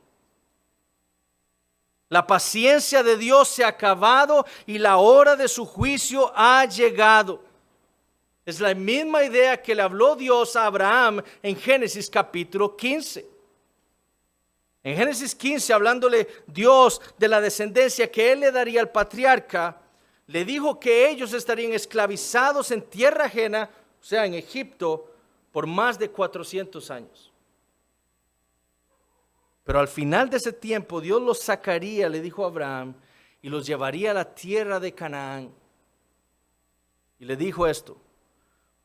La paciencia de Dios se ha acabado y la hora de su juicio ha llegado. Es la misma idea que le habló Dios a Abraham en Génesis capítulo 15. En Génesis 15, hablándole Dios de la descendencia que Él le daría al patriarca, le dijo que ellos estarían esclavizados en tierra ajena o sea, en Egipto, por más de 400 años. Pero al final de ese tiempo, Dios los sacaría, le dijo a Abraham, y los llevaría a la tierra de Canaán. Y le dijo esto: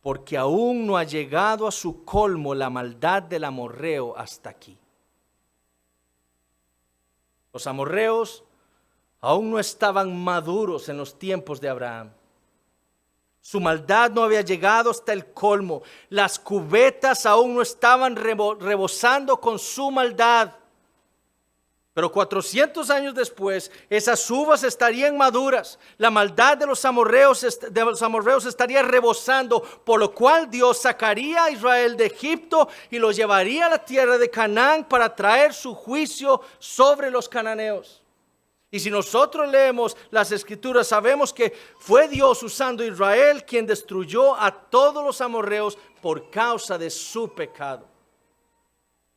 porque aún no ha llegado a su colmo la maldad del amorreo hasta aquí. Los amorreos aún no estaban maduros en los tiempos de Abraham. Su maldad no había llegado hasta el colmo. Las cubetas aún no estaban rebosando con su maldad. Pero 400 años después, esas uvas estarían maduras. La maldad de los amorreos estaría rebosando, por lo cual Dios sacaría a Israel de Egipto y los llevaría a la tierra de Canaán para traer su juicio sobre los cananeos. Y si nosotros leemos las Escrituras, sabemos que fue Dios usando a Israel quien destruyó a todos los amorreos por causa de su pecado.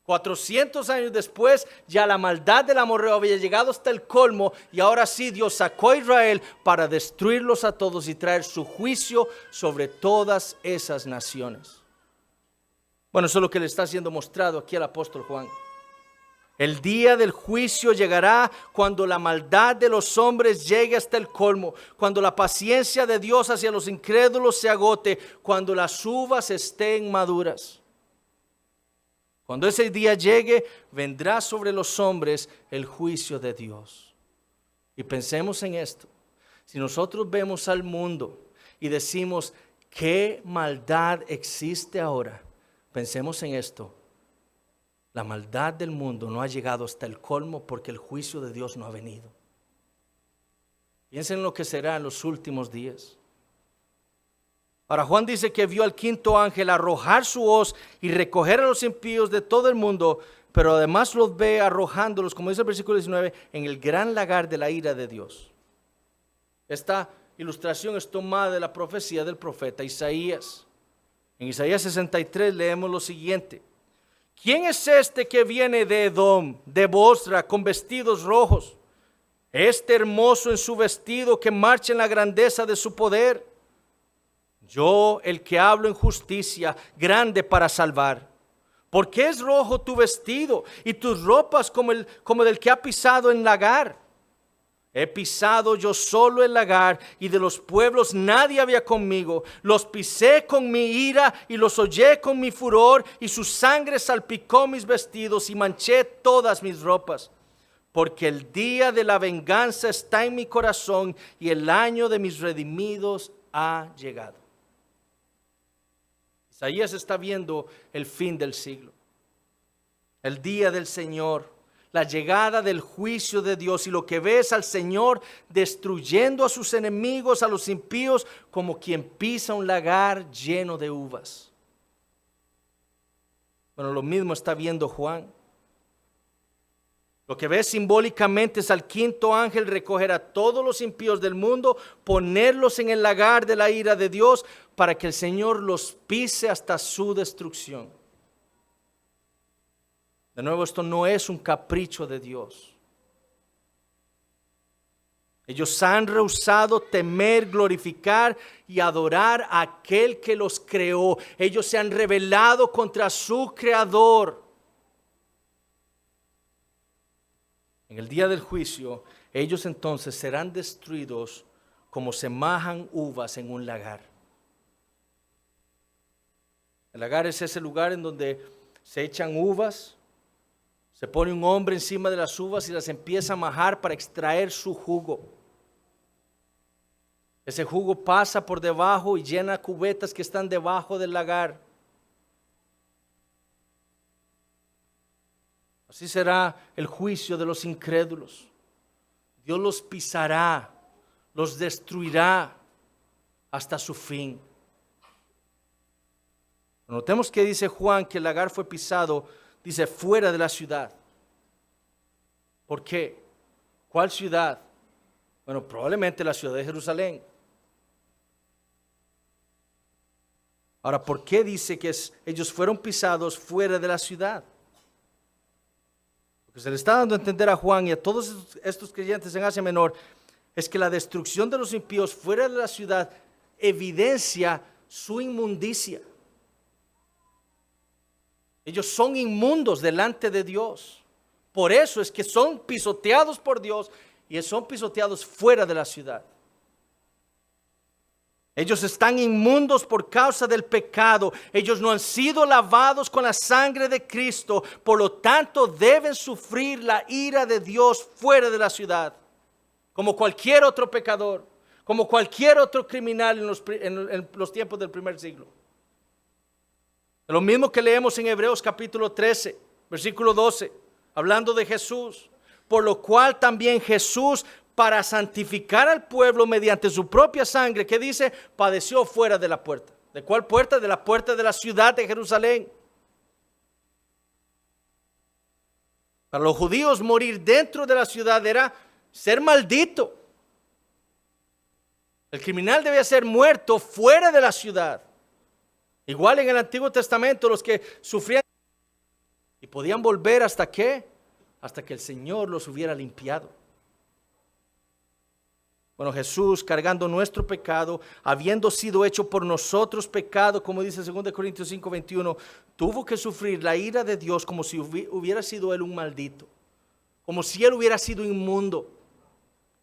400 años después, ya la maldad del amorreo había llegado hasta el colmo, y ahora sí Dios sacó a Israel para destruirlos a todos y traer su juicio sobre todas esas naciones. Bueno, eso es lo que le está siendo mostrado aquí al apóstol Juan. El día del juicio llegará cuando la maldad de los hombres llegue hasta el colmo, cuando la paciencia de Dios hacia los incrédulos se agote, cuando las uvas estén maduras. Cuando ese día llegue, vendrá sobre los hombres el juicio de Dios. Y pensemos en esto. Si nosotros vemos al mundo y decimos, ¿qué maldad existe ahora? Pensemos en esto. La maldad del mundo no ha llegado hasta el colmo porque el juicio de Dios no ha venido. Piensen en lo que será en los últimos días. Ahora Juan dice que vio al quinto ángel arrojar su hoz y recoger a los impíos de todo el mundo, pero además los ve arrojándolos, como dice el versículo 19, en el gran lagar de la ira de Dios. Esta ilustración es tomada de la profecía del profeta Isaías. En Isaías 63 leemos lo siguiente: ¿quién es este que viene de Edom, de Bosra, con vestidos rojos? Este hermoso en su vestido que marcha en la grandeza de su poder. Yo, el que hablo en justicia, grande para salvar. ¿Por qué es rojo tu vestido y tus ropas como del que ha pisado en lagar? He pisado yo solo el lagar, y de los pueblos nadie había conmigo. Los pisé con mi ira y los hollé con mi furor, y su sangre salpicó mis vestidos y manché todas mis ropas. Porque el día de la venganza está en mi corazón, y el año de mis redimidos ha llegado. Isaías está viendo el fin del siglo, el día del Señor, la llegada del juicio de Dios, y lo que ve es al Señor destruyendo a sus enemigos, a los impíos, como quien pisa un lagar lleno de uvas. Bueno, lo mismo está viendo Juan. Lo que ve simbólicamente es al quinto ángel recoger a todos los impíos del mundo, ponerlos en el lagar de la ira de Dios, para que el Señor los pise hasta su destrucción. De nuevo, esto no es un capricho de Dios. Ellos han rehusado temer, glorificar y adorar a aquel que los creó. Ellos se han rebelado contra su creador. En el día del juicio, ellos entonces serán destruidos como se majan uvas en un lagar. El lagar es ese lugar en donde se echan uvas, se pone un hombre encima de las uvas y las empieza a majar para extraer su jugo. Ese jugo pasa por debajo y llena cubetas que están debajo del lagar. Así será el juicio de los incrédulos. Dios los pisará, los destruirá hasta su fin. Notemos que dice Juan que el lagar fue pisado, dice fuera de la ciudad. ¿Por qué? ¿Cuál ciudad? Bueno, probablemente la ciudad de Jerusalén. Ahora, ¿por qué dice que ellos fueron pisados fuera de la ciudad? Lo que se le está dando a entender a Juan y a todos estos creyentes en Asia Menor es que la destrucción de los impíos fuera de la ciudad evidencia su inmundicia. Ellos son inmundos delante de Dios. Por eso es que son pisoteados por Dios y son pisoteados fuera de la ciudad. Ellos están inmundos por causa del pecado. Ellos no han sido lavados con la sangre de Cristo. Por lo tanto, deben sufrir la ira de Dios fuera de la ciudad. Como cualquier otro pecador, como cualquier otro criminal en los tiempos del primer siglo. Lo mismo que leemos en Hebreos capítulo 13, versículo 12, hablando de Jesús. Por lo cual también Jesús, para santificar al pueblo mediante su propia sangre, ¿qué dice? Padeció fuera de la puerta. ¿De cuál puerta? De la puerta de la ciudad de Jerusalén. Para los judíos morir dentro de la ciudad era ser maldito. El criminal debía ser muerto fuera de la ciudad. Igual en el Antiguo Testamento los que sufrían y podían volver ¿hasta qué? Hasta que el Señor los hubiera limpiado. Bueno, Jesús cargando nuestro pecado, habiendo sido hecho por nosotros pecado, como dice 2 Corintios 5:21, tuvo que sufrir la ira de Dios como si hubiera sido Él un maldito, como si Él hubiera sido inmundo,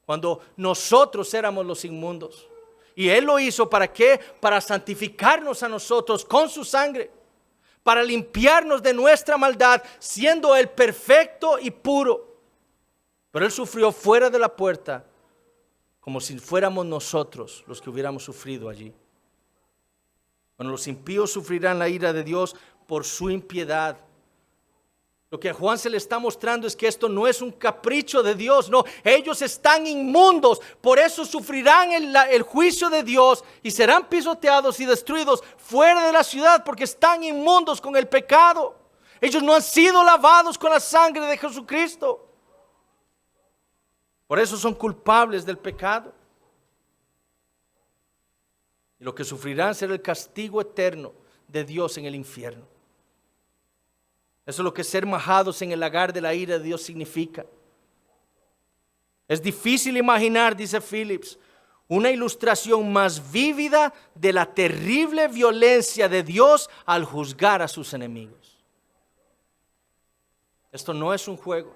cuando nosotros éramos los inmundos. Y Él lo hizo, ¿para qué? Para santificarnos a nosotros con su sangre, para limpiarnos de nuestra maldad, siendo Él perfecto y puro. Pero Él sufrió fuera de la puerta, como si fuéramos nosotros los que hubiéramos sufrido allí. Bueno, los impíos sufrirán la ira de Dios por su impiedad. Lo que a Juan se le está mostrando es que esto no es un capricho de Dios, no, ellos están inmundos, por eso sufrirán el juicio de Dios y serán pisoteados y destruidos fuera de la ciudad porque están inmundos con el pecado. Ellos no han sido lavados con la sangre de Jesucristo. Por eso son culpables del pecado. Y lo que sufrirán será el castigo eterno de Dios en el infierno. Eso es lo que ser majados en el lagar de la ira de Dios significa. Es difícil imaginar, dice Phillips, una ilustración más vívida de la terrible violencia de Dios al juzgar a sus enemigos. Esto no es un juego.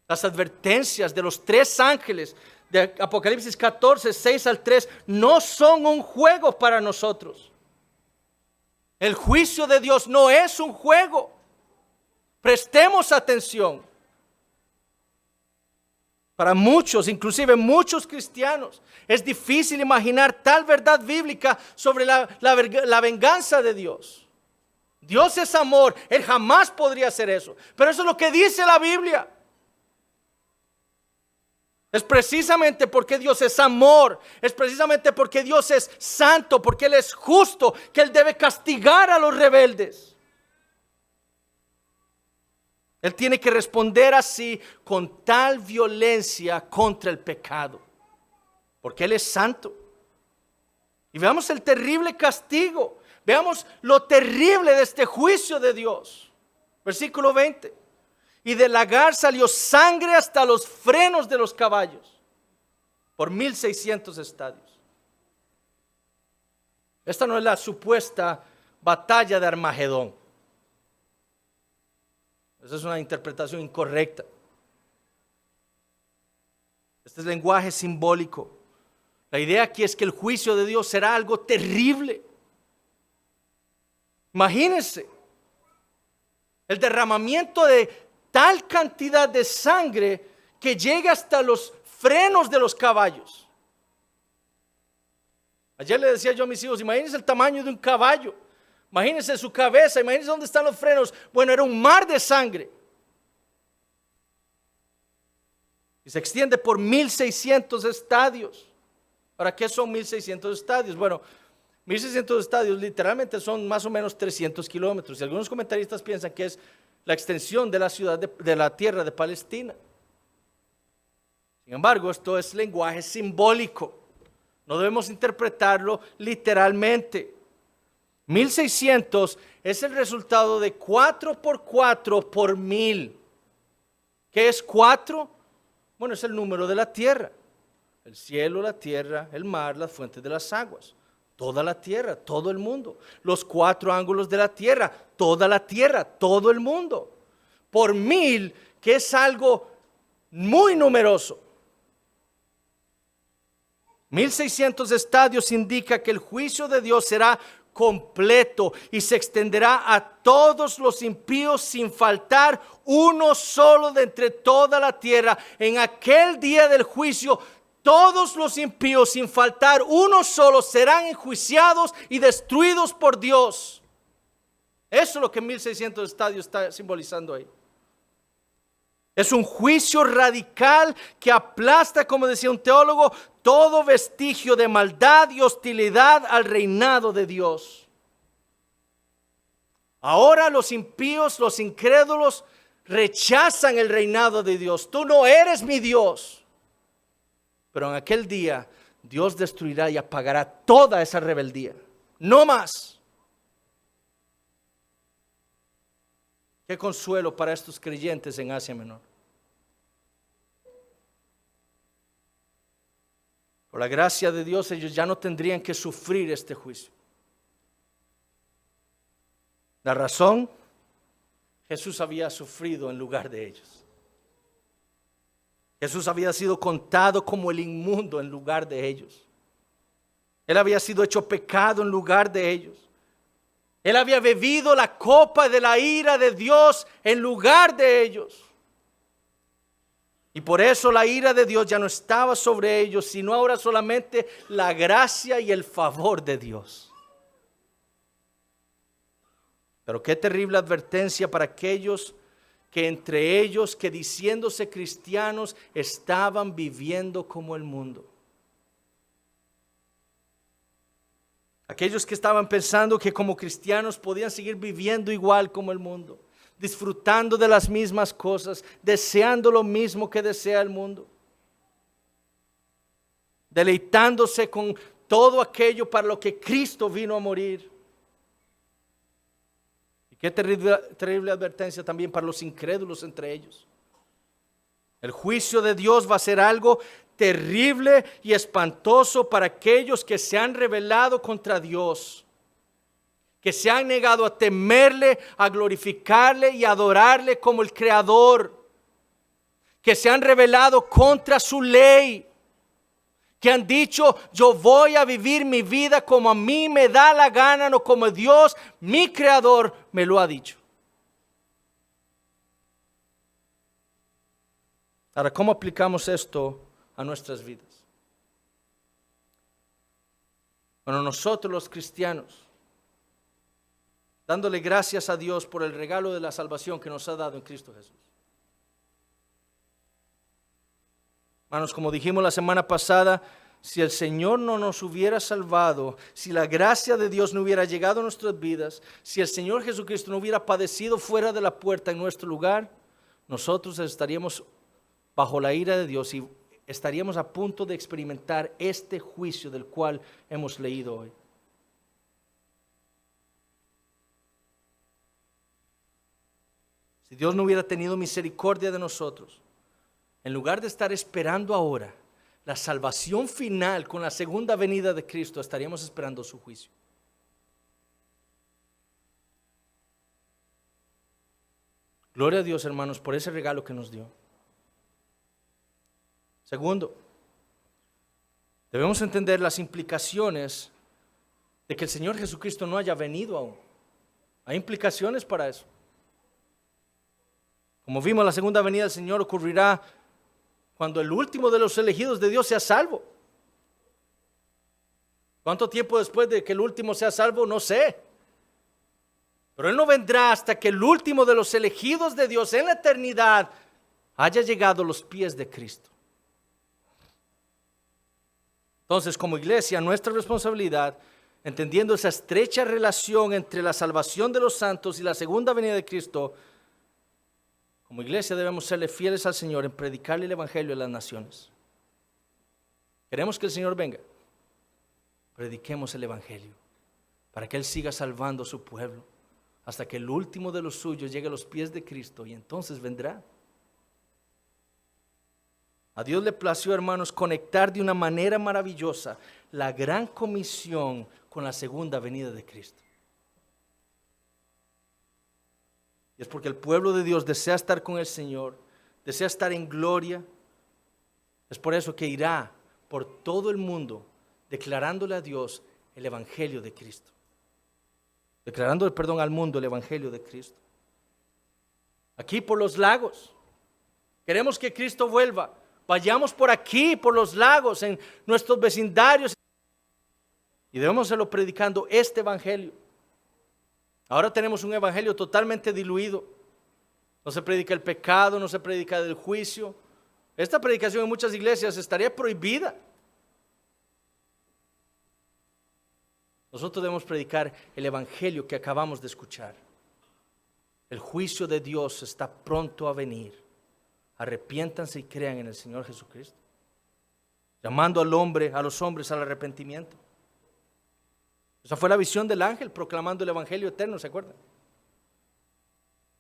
Las advertencias de los 3 ángeles de Apocalipsis 14, 6 al 3 no son un juego para nosotros. El juicio de Dios no es un juego. Prestemos atención. Para muchos, inclusive muchos cristianos, es difícil imaginar tal verdad bíblica sobre la venganza de Dios. Dios es amor, Él jamás podría hacer eso. Pero eso es lo que dice la Biblia. Es precisamente porque Dios es amor, es precisamente porque Dios es santo, porque Él es justo, que Él debe castigar a los rebeldes. Él tiene que responder así con tal violencia contra el pecado, porque Él es santo. Y veamos el terrible castigo, veamos lo terrible de este juicio de Dios. Versículo 20. Y del lagar salió sangre hasta los frenos de los caballos, por 1600 estadios. Esta no es la supuesta batalla de Armagedón. Esa es una interpretación incorrecta. Este es lenguaje simbólico. La idea aquí es que el juicio de Dios será algo terrible. Imagínense el derramamiento de tal cantidad de sangre que llega hasta los frenos de los caballos. Ayer le decía yo a mis hijos, imagínense el tamaño de un caballo, imagínense su cabeza, imagínense dónde están los frenos. Bueno, era un mar de sangre. Y se extiende por 1600 estadios. ¿Para qué son 1600 estadios? Bueno, 1600 estadios literalmente son más o menos 300 kilómetros. Y algunos comentaristas piensan que es la extensión de la ciudad de la tierra de Palestina. Sin embargo, esto es lenguaje simbólico. No debemos interpretarlo literalmente. 1600 es el resultado de 4 por 4 por 1000. ¿Qué es 4? Bueno, es el número de la tierra. El cielo, la tierra, el mar, las fuentes de las aguas. Toda la tierra, todo el mundo. Los 4 ángulos de la tierra, toda la tierra, todo el mundo. Por 1000, que es algo muy numeroso. 1600 estadios indica que el juicio de Dios será completo y se extenderá a todos los impíos sin faltar uno solo de entre toda la tierra. En aquel día del juicio, todos los impíos sin faltar uno solo serán enjuiciados y destruidos por Dios. Eso es lo que 1600 estadios está simbolizando ahí. Es un juicio radical que aplasta, como decía un teólogo, todo vestigio de maldad y hostilidad al reinado de Dios. Ahora los impíos, los incrédulos, rechazan el reinado de Dios. Tú no eres mi Dios. Pero en aquel día Dios destruirá y apagará toda esa rebeldía. No más. Qué consuelo para estos creyentes en Asia Menor. Por la gracia de Dios, ellos ya no tendrían que sufrir este juicio. La razón, Jesús había sufrido en lugar de ellos. Jesús había sido contado como el inmundo en lugar de ellos. Él había sido hecho pecado en lugar de ellos. Él había bebido la copa de la ira de Dios en lugar de ellos. Y por eso la ira de Dios ya no estaba sobre ellos, sino ahora solamente la gracia y el favor de Dios. Pero qué terrible advertencia para aquellos que entre ellos, que diciéndose cristianos, estaban viviendo como el mundo. Aquellos que estaban pensando que como cristianos podían seguir viviendo igual como el mundo, disfrutando de las mismas cosas, deseando lo mismo que desea el mundo, deleitándose con todo aquello para lo que Cristo vino a morir. Y qué terrible advertencia también para los incrédulos entre ellos. El juicio de Dios va a ser algo terrible y espantoso para aquellos que se han rebelado contra Dios, que se han negado a temerle, a glorificarle y a adorarle como el Creador, que se han rebelado contra su ley, que han dicho: yo voy a vivir mi vida como a mí me da la gana, no como Dios, mi Creador, me lo ha dicho. Ahora, ¿cómo aplicamos esto a nuestras vidas? Bueno, nosotros los cristianos, dándole gracias a Dios por el regalo de la salvación que nos ha dado en Cristo Jesús. Hermanos, como dijimos la semana pasada, si el Señor no nos hubiera salvado, si la gracia de Dios no hubiera llegado a nuestras vidas, si el Señor Jesucristo no hubiera padecido fuera de la puerta en nuestro lugar, nosotros estaríamos bajo la ira de Dios y estaríamos a punto de experimentar este juicio del cual hemos leído hoy. Si Dios no hubiera tenido misericordia de nosotros, en lugar de estar esperando ahora la salvación final con la segunda venida de Cristo, estaríamos esperando su juicio. Gloria a Dios, hermanos, por ese regalo que nos dio. Segundo, debemos entender las implicaciones de que el Señor Jesucristo no haya venido aún. Hay implicaciones para eso. Como vimos, la segunda venida del Señor ocurrirá cuando el último de los elegidos de Dios sea salvo. ¿Cuánto tiempo después de que el último sea salvo? No sé. Pero Él no vendrá hasta que el último de los elegidos de Dios en la eternidad haya llegado a los pies de Cristo. Entonces, como iglesia, nuestra responsabilidad, entendiendo esa estrecha relación entre la salvación de los santos y la segunda venida de Cristo, como iglesia debemos serle fieles al Señor en predicarle el Evangelio a las naciones. Queremos que el Señor venga. Prediquemos el Evangelio para que Él siga salvando a su pueblo hasta que el último de los suyos llegue a los pies de Cristo, y entonces vendrá. A Dios le plació, hermanos, conectar de una manera maravillosa la gran comisión con la segunda venida de Cristo. Y es porque el pueblo de Dios desea estar con el Señor, desea estar en gloria. Es por eso que irá por todo el mundo declarándole a Dios el evangelio de Cristo. Declarándole, al mundo el evangelio de Cristo. Aquí por los lagos. Queremos que Cristo vuelva. Vayamos por aquí, por los lagos, en nuestros vecindarios. Y debemos hacerlo predicando este evangelio. Ahora tenemos un evangelio totalmente diluido. No se predica el pecado, no se predica el juicio. Esta predicación en muchas iglesias estaría prohibida. Nosotros debemos predicar el evangelio que acabamos de escuchar. El juicio de Dios está pronto a venir. Arrepiéntanse y crean en el Señor Jesucristo. Llamando a los hombres al arrepentimiento. Esa fue la visión del ángel proclamando el evangelio eterno, ¿se acuerdan?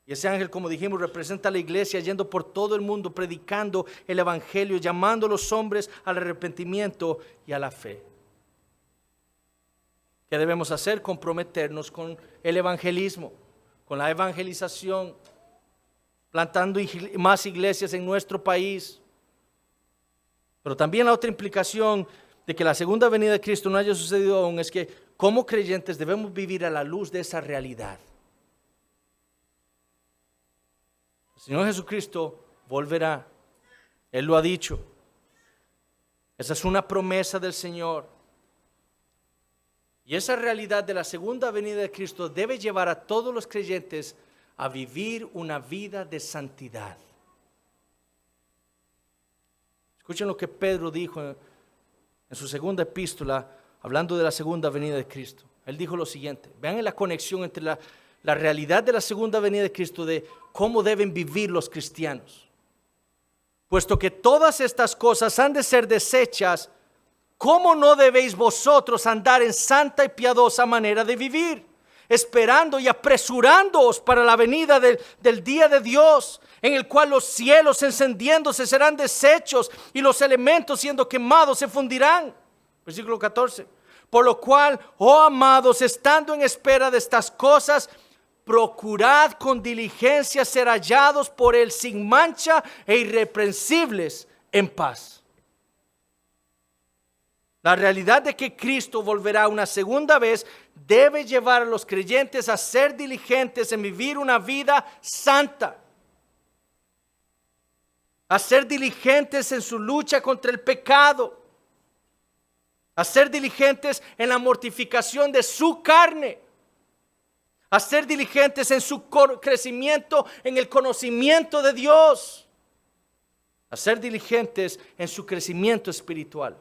Y ese ángel, como dijimos, representa a la iglesia yendo por todo el mundo predicando el evangelio, llamando a los hombres al arrepentimiento y a la fe. ¿Qué debemos hacer? Comprometernos con el evangelismo, con la evangelización, plantando más iglesias en nuestro país. Pero también la otra implicación de que la segunda venida de Cristo no haya sucedido aún es que como creyentes debemos vivir a la luz de esa realidad. El Señor Jesucristo volverá. Él lo ha dicho. Esa es una promesa del Señor. Y esa realidad de la segunda venida de Cristo debe llevar a todos los creyentes a vivir una vida de santidad. Escuchen lo que Pedro dijo en su segunda epístola, hablando de la segunda venida de Cristo. Él dijo lo siguiente, vean la conexión entre la realidad de la segunda venida de Cristo, de cómo deben vivir los cristianos. Puesto que todas estas cosas han de ser deshechas, ¿cómo no debéis vosotros andar en santa y piadosa manera de vivir? Esperando y apresurándoos para la venida del día de Dios, en el cual los cielos encendiéndose serán deshechos y los elementos siendo quemados se fundirán. Versículo 14. Por lo cual, oh amados, estando en espera de estas cosas, procurad con diligencia ser hallados por Él sin mancha e irreprensibles en paz. La realidad de que Cristo volverá una segunda vez debe llevar a los creyentes a ser diligentes en vivir una vida santa, a ser diligentes en su lucha contra el pecado, a ser diligentes en la mortificación de su carne, a ser diligentes en su crecimiento en el conocimiento de Dios, a ser diligentes en su crecimiento espiritual.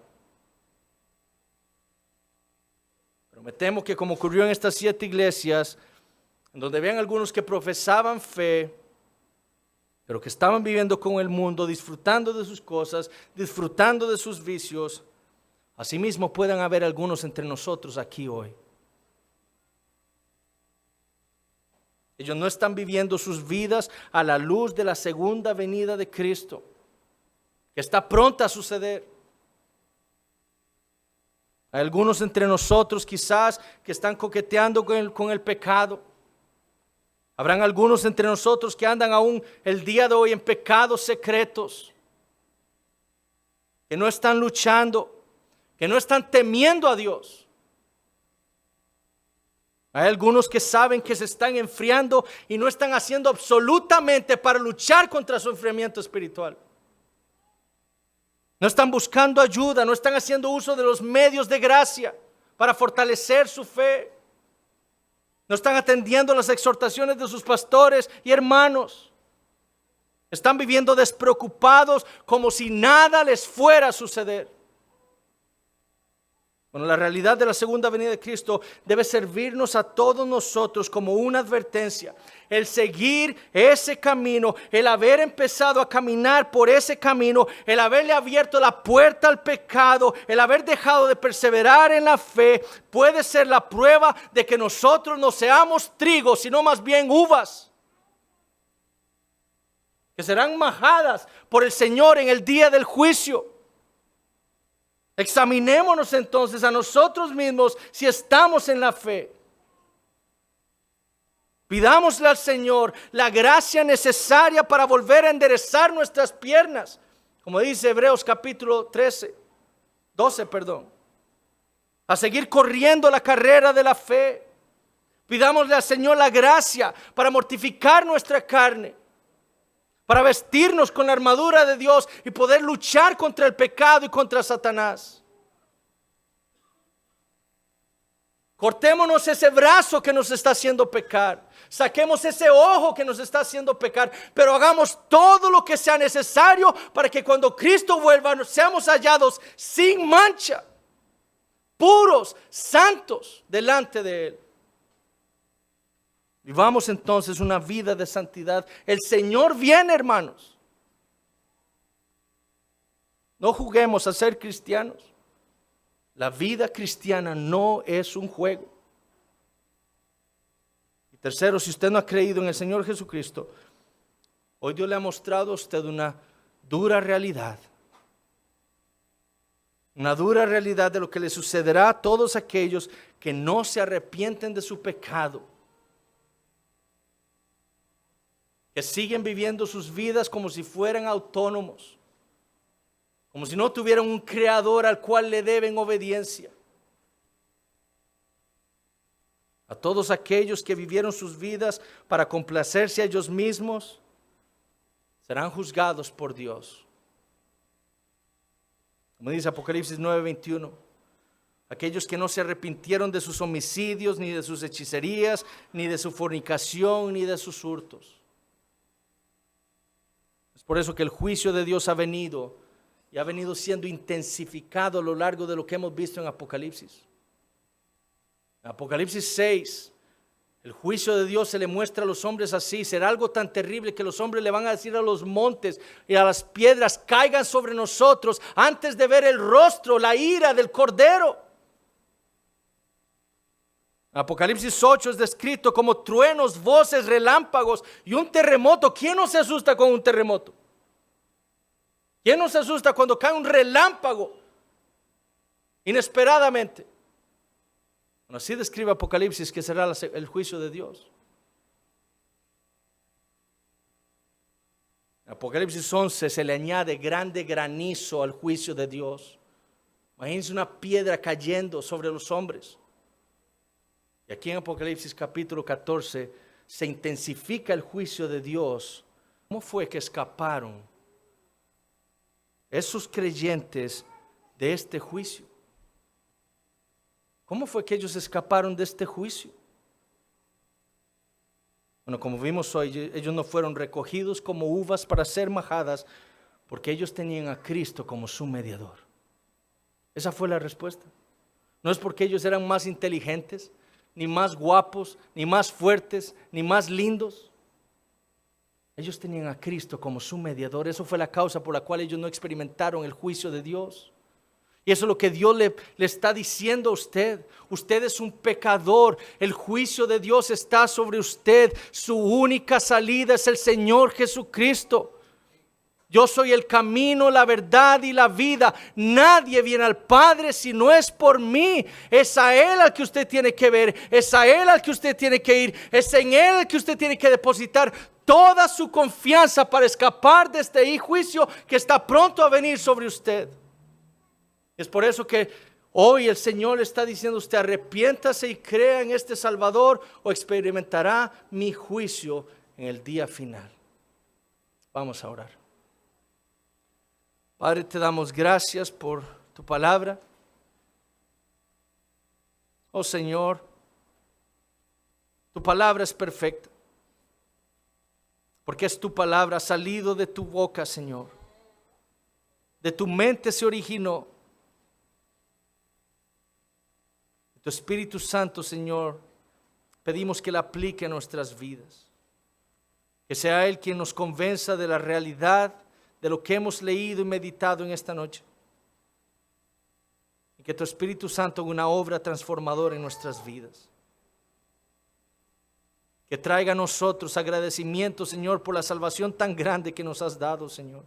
Pero me temo que, como ocurrió en estas 7 iglesias, en donde habían algunos que profesaban fe, pero que estaban viviendo con el mundo, disfrutando de sus cosas, disfrutando de sus vicios, asimismo puedan haber algunos entre nosotros aquí hoy. Ellos no están viviendo sus vidas a la luz de la segunda venida de Cristo, que está pronta a suceder. Hay algunos entre nosotros quizás que están coqueteando con el pecado. Habrán algunos entre nosotros que andan aún el día de hoy en pecados secretos, que no están luchando, que no están temiendo a Dios. Hay algunos que saben que se están enfriando y no están haciendo absolutamente para luchar contra su enfriamiento espiritual. No están buscando ayuda, no están haciendo uso de los medios de gracia para fortalecer su fe. No están atendiendo las exhortaciones de sus pastores y hermanos. Están viviendo despreocupados como si nada les fuera a suceder. Bueno, la realidad de la segunda venida de Cristo debe servirnos a todos nosotros como una advertencia. El seguir ese camino, el haber empezado a caminar por ese camino, el haberle abierto la puerta al pecado, el haber dejado de perseverar en la fe, puede ser la prueba de que nosotros no seamos trigo, sino más bien uvas, que serán majadas por el Señor en el día del juicio. Examinémonos entonces a nosotros mismos si estamos en la fe. Pidámosle al Señor la gracia necesaria para volver a enderezar nuestras piernas, como dice Hebreos capítulo 12, a seguir corriendo la carrera de la fe. Pidámosle al Señor la gracia para mortificar nuestra carne, para vestirnos con la armadura de Dios y poder luchar contra el pecado y contra Satanás. Cortémonos ese brazo que nos está haciendo pecar. Saquemos ese ojo que nos está haciendo pecar. Pero hagamos todo lo que sea necesario para que cuando Cristo vuelva seamos hallados sin mancha, puros, santos delante de Él. Vivamos entonces una vida de santidad. El Señor viene, hermanos. No juguemos a ser cristianos. La vida cristiana no es un juego. Y tercero, si usted no ha creído en el Señor Jesucristo, hoy Dios le ha mostrado a usted una dura realidad. Una dura realidad de lo que le sucederá a todos aquellos que no se arrepienten de su pecado. Que siguen viviendo sus vidas como si fueran autónomos. Como si no tuvieran un creador al cual le deben obediencia. A todos aquellos que vivieron sus vidas para complacerse a ellos mismos, serán juzgados por Dios. Como dice Apocalipsis 9:21, aquellos que no se arrepintieron de sus homicidios, ni de sus hechicerías, ni de su fornicación, ni de sus hurtos. Es por eso que el juicio de Dios ha venido y ha venido siendo intensificado a lo largo de lo que hemos visto en Apocalipsis. En Apocalipsis 6, el juicio de Dios se le muestra a los hombres así. Será algo tan terrible que los hombres le van a decir a los montes y a las piedras: caigan sobre nosotros antes de ver el rostro, la ira del Cordero. Apocalipsis 8 es descrito como truenos, voces, relámpagos y un terremoto. ¿Quién no se asusta con un terremoto? ¿Quién no se asusta cuando cae un relámpago inesperadamente? Bueno, así describe Apocalipsis que será el juicio de Dios. En Apocalipsis 11 se le añade grande granizo al juicio de Dios. Imagínense una piedra cayendo sobre los hombres. Y aquí en Apocalipsis capítulo 14 se intensifica el juicio de Dios. ¿Cómo fue que escaparon esos creyentes de este juicio? ¿Cómo fue que ellos escaparon de este juicio? Bueno, como vimos hoy, ellos no fueron recogidos como uvas para ser majadas, porque ellos tenían a Cristo como su mediador. Esa fue la respuesta. No es porque ellos eran más inteligentes, ni más guapos, ni más fuertes, ni más lindos. Ellos tenían a Cristo como su mediador. Eso fue la causa por la cual ellos no experimentaron el juicio de Dios. Y eso es lo que Dios le está diciendo a usted. Usted es un pecador. El juicio de Dios está sobre usted. Su única salida es el Señor Jesucristo. Yo soy el camino, la verdad y la vida. Nadie viene al Padre si no es por mí. Es a Él al que usted tiene que ver. Es a Él al que usted tiene que ir. Es en Él al que usted tiene que depositar toda su confianza para escapar de este juicio que está pronto a venir sobre usted. Es por eso que hoy el Señor le está diciendo a usted: arrepiéntase y crea en este Salvador, o experimentará mi juicio en el día final. Vamos a orar. Padre, te damos gracias por tu palabra. Oh Señor, tu palabra es perfecta, porque es tu palabra, ha salido de tu boca, Señor. De tu mente se originó. Tu Espíritu Santo, Señor, pedimos que la aplique a nuestras vidas. Que sea Él quien nos convenza de la realidad de lo que hemos leído y meditado en esta noche. Y que tu Espíritu Santo haga una obra transformadora en nuestras vidas. Que traiga a nosotros agradecimiento, Señor, por la salvación tan grande que nos has dado, Señor.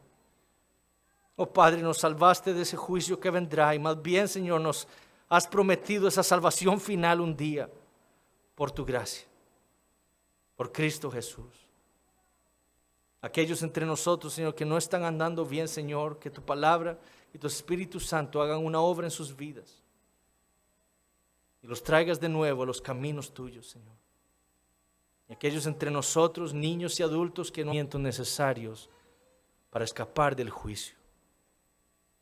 Oh Padre, nos salvaste de ese juicio que vendrá y más bien, Señor, nos has prometido esa salvación final un día por tu gracia, por Cristo Jesús. Aquellos entre nosotros, Señor, que no están andando bien, Señor, que tu palabra y tu Espíritu Santo hagan una obra en sus vidas y los traigas de nuevo a los caminos tuyos, Señor. Y aquellos entre nosotros, niños y adultos, que no son necesarios para escapar del juicio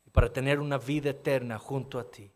y para tener una vida eterna junto a ti.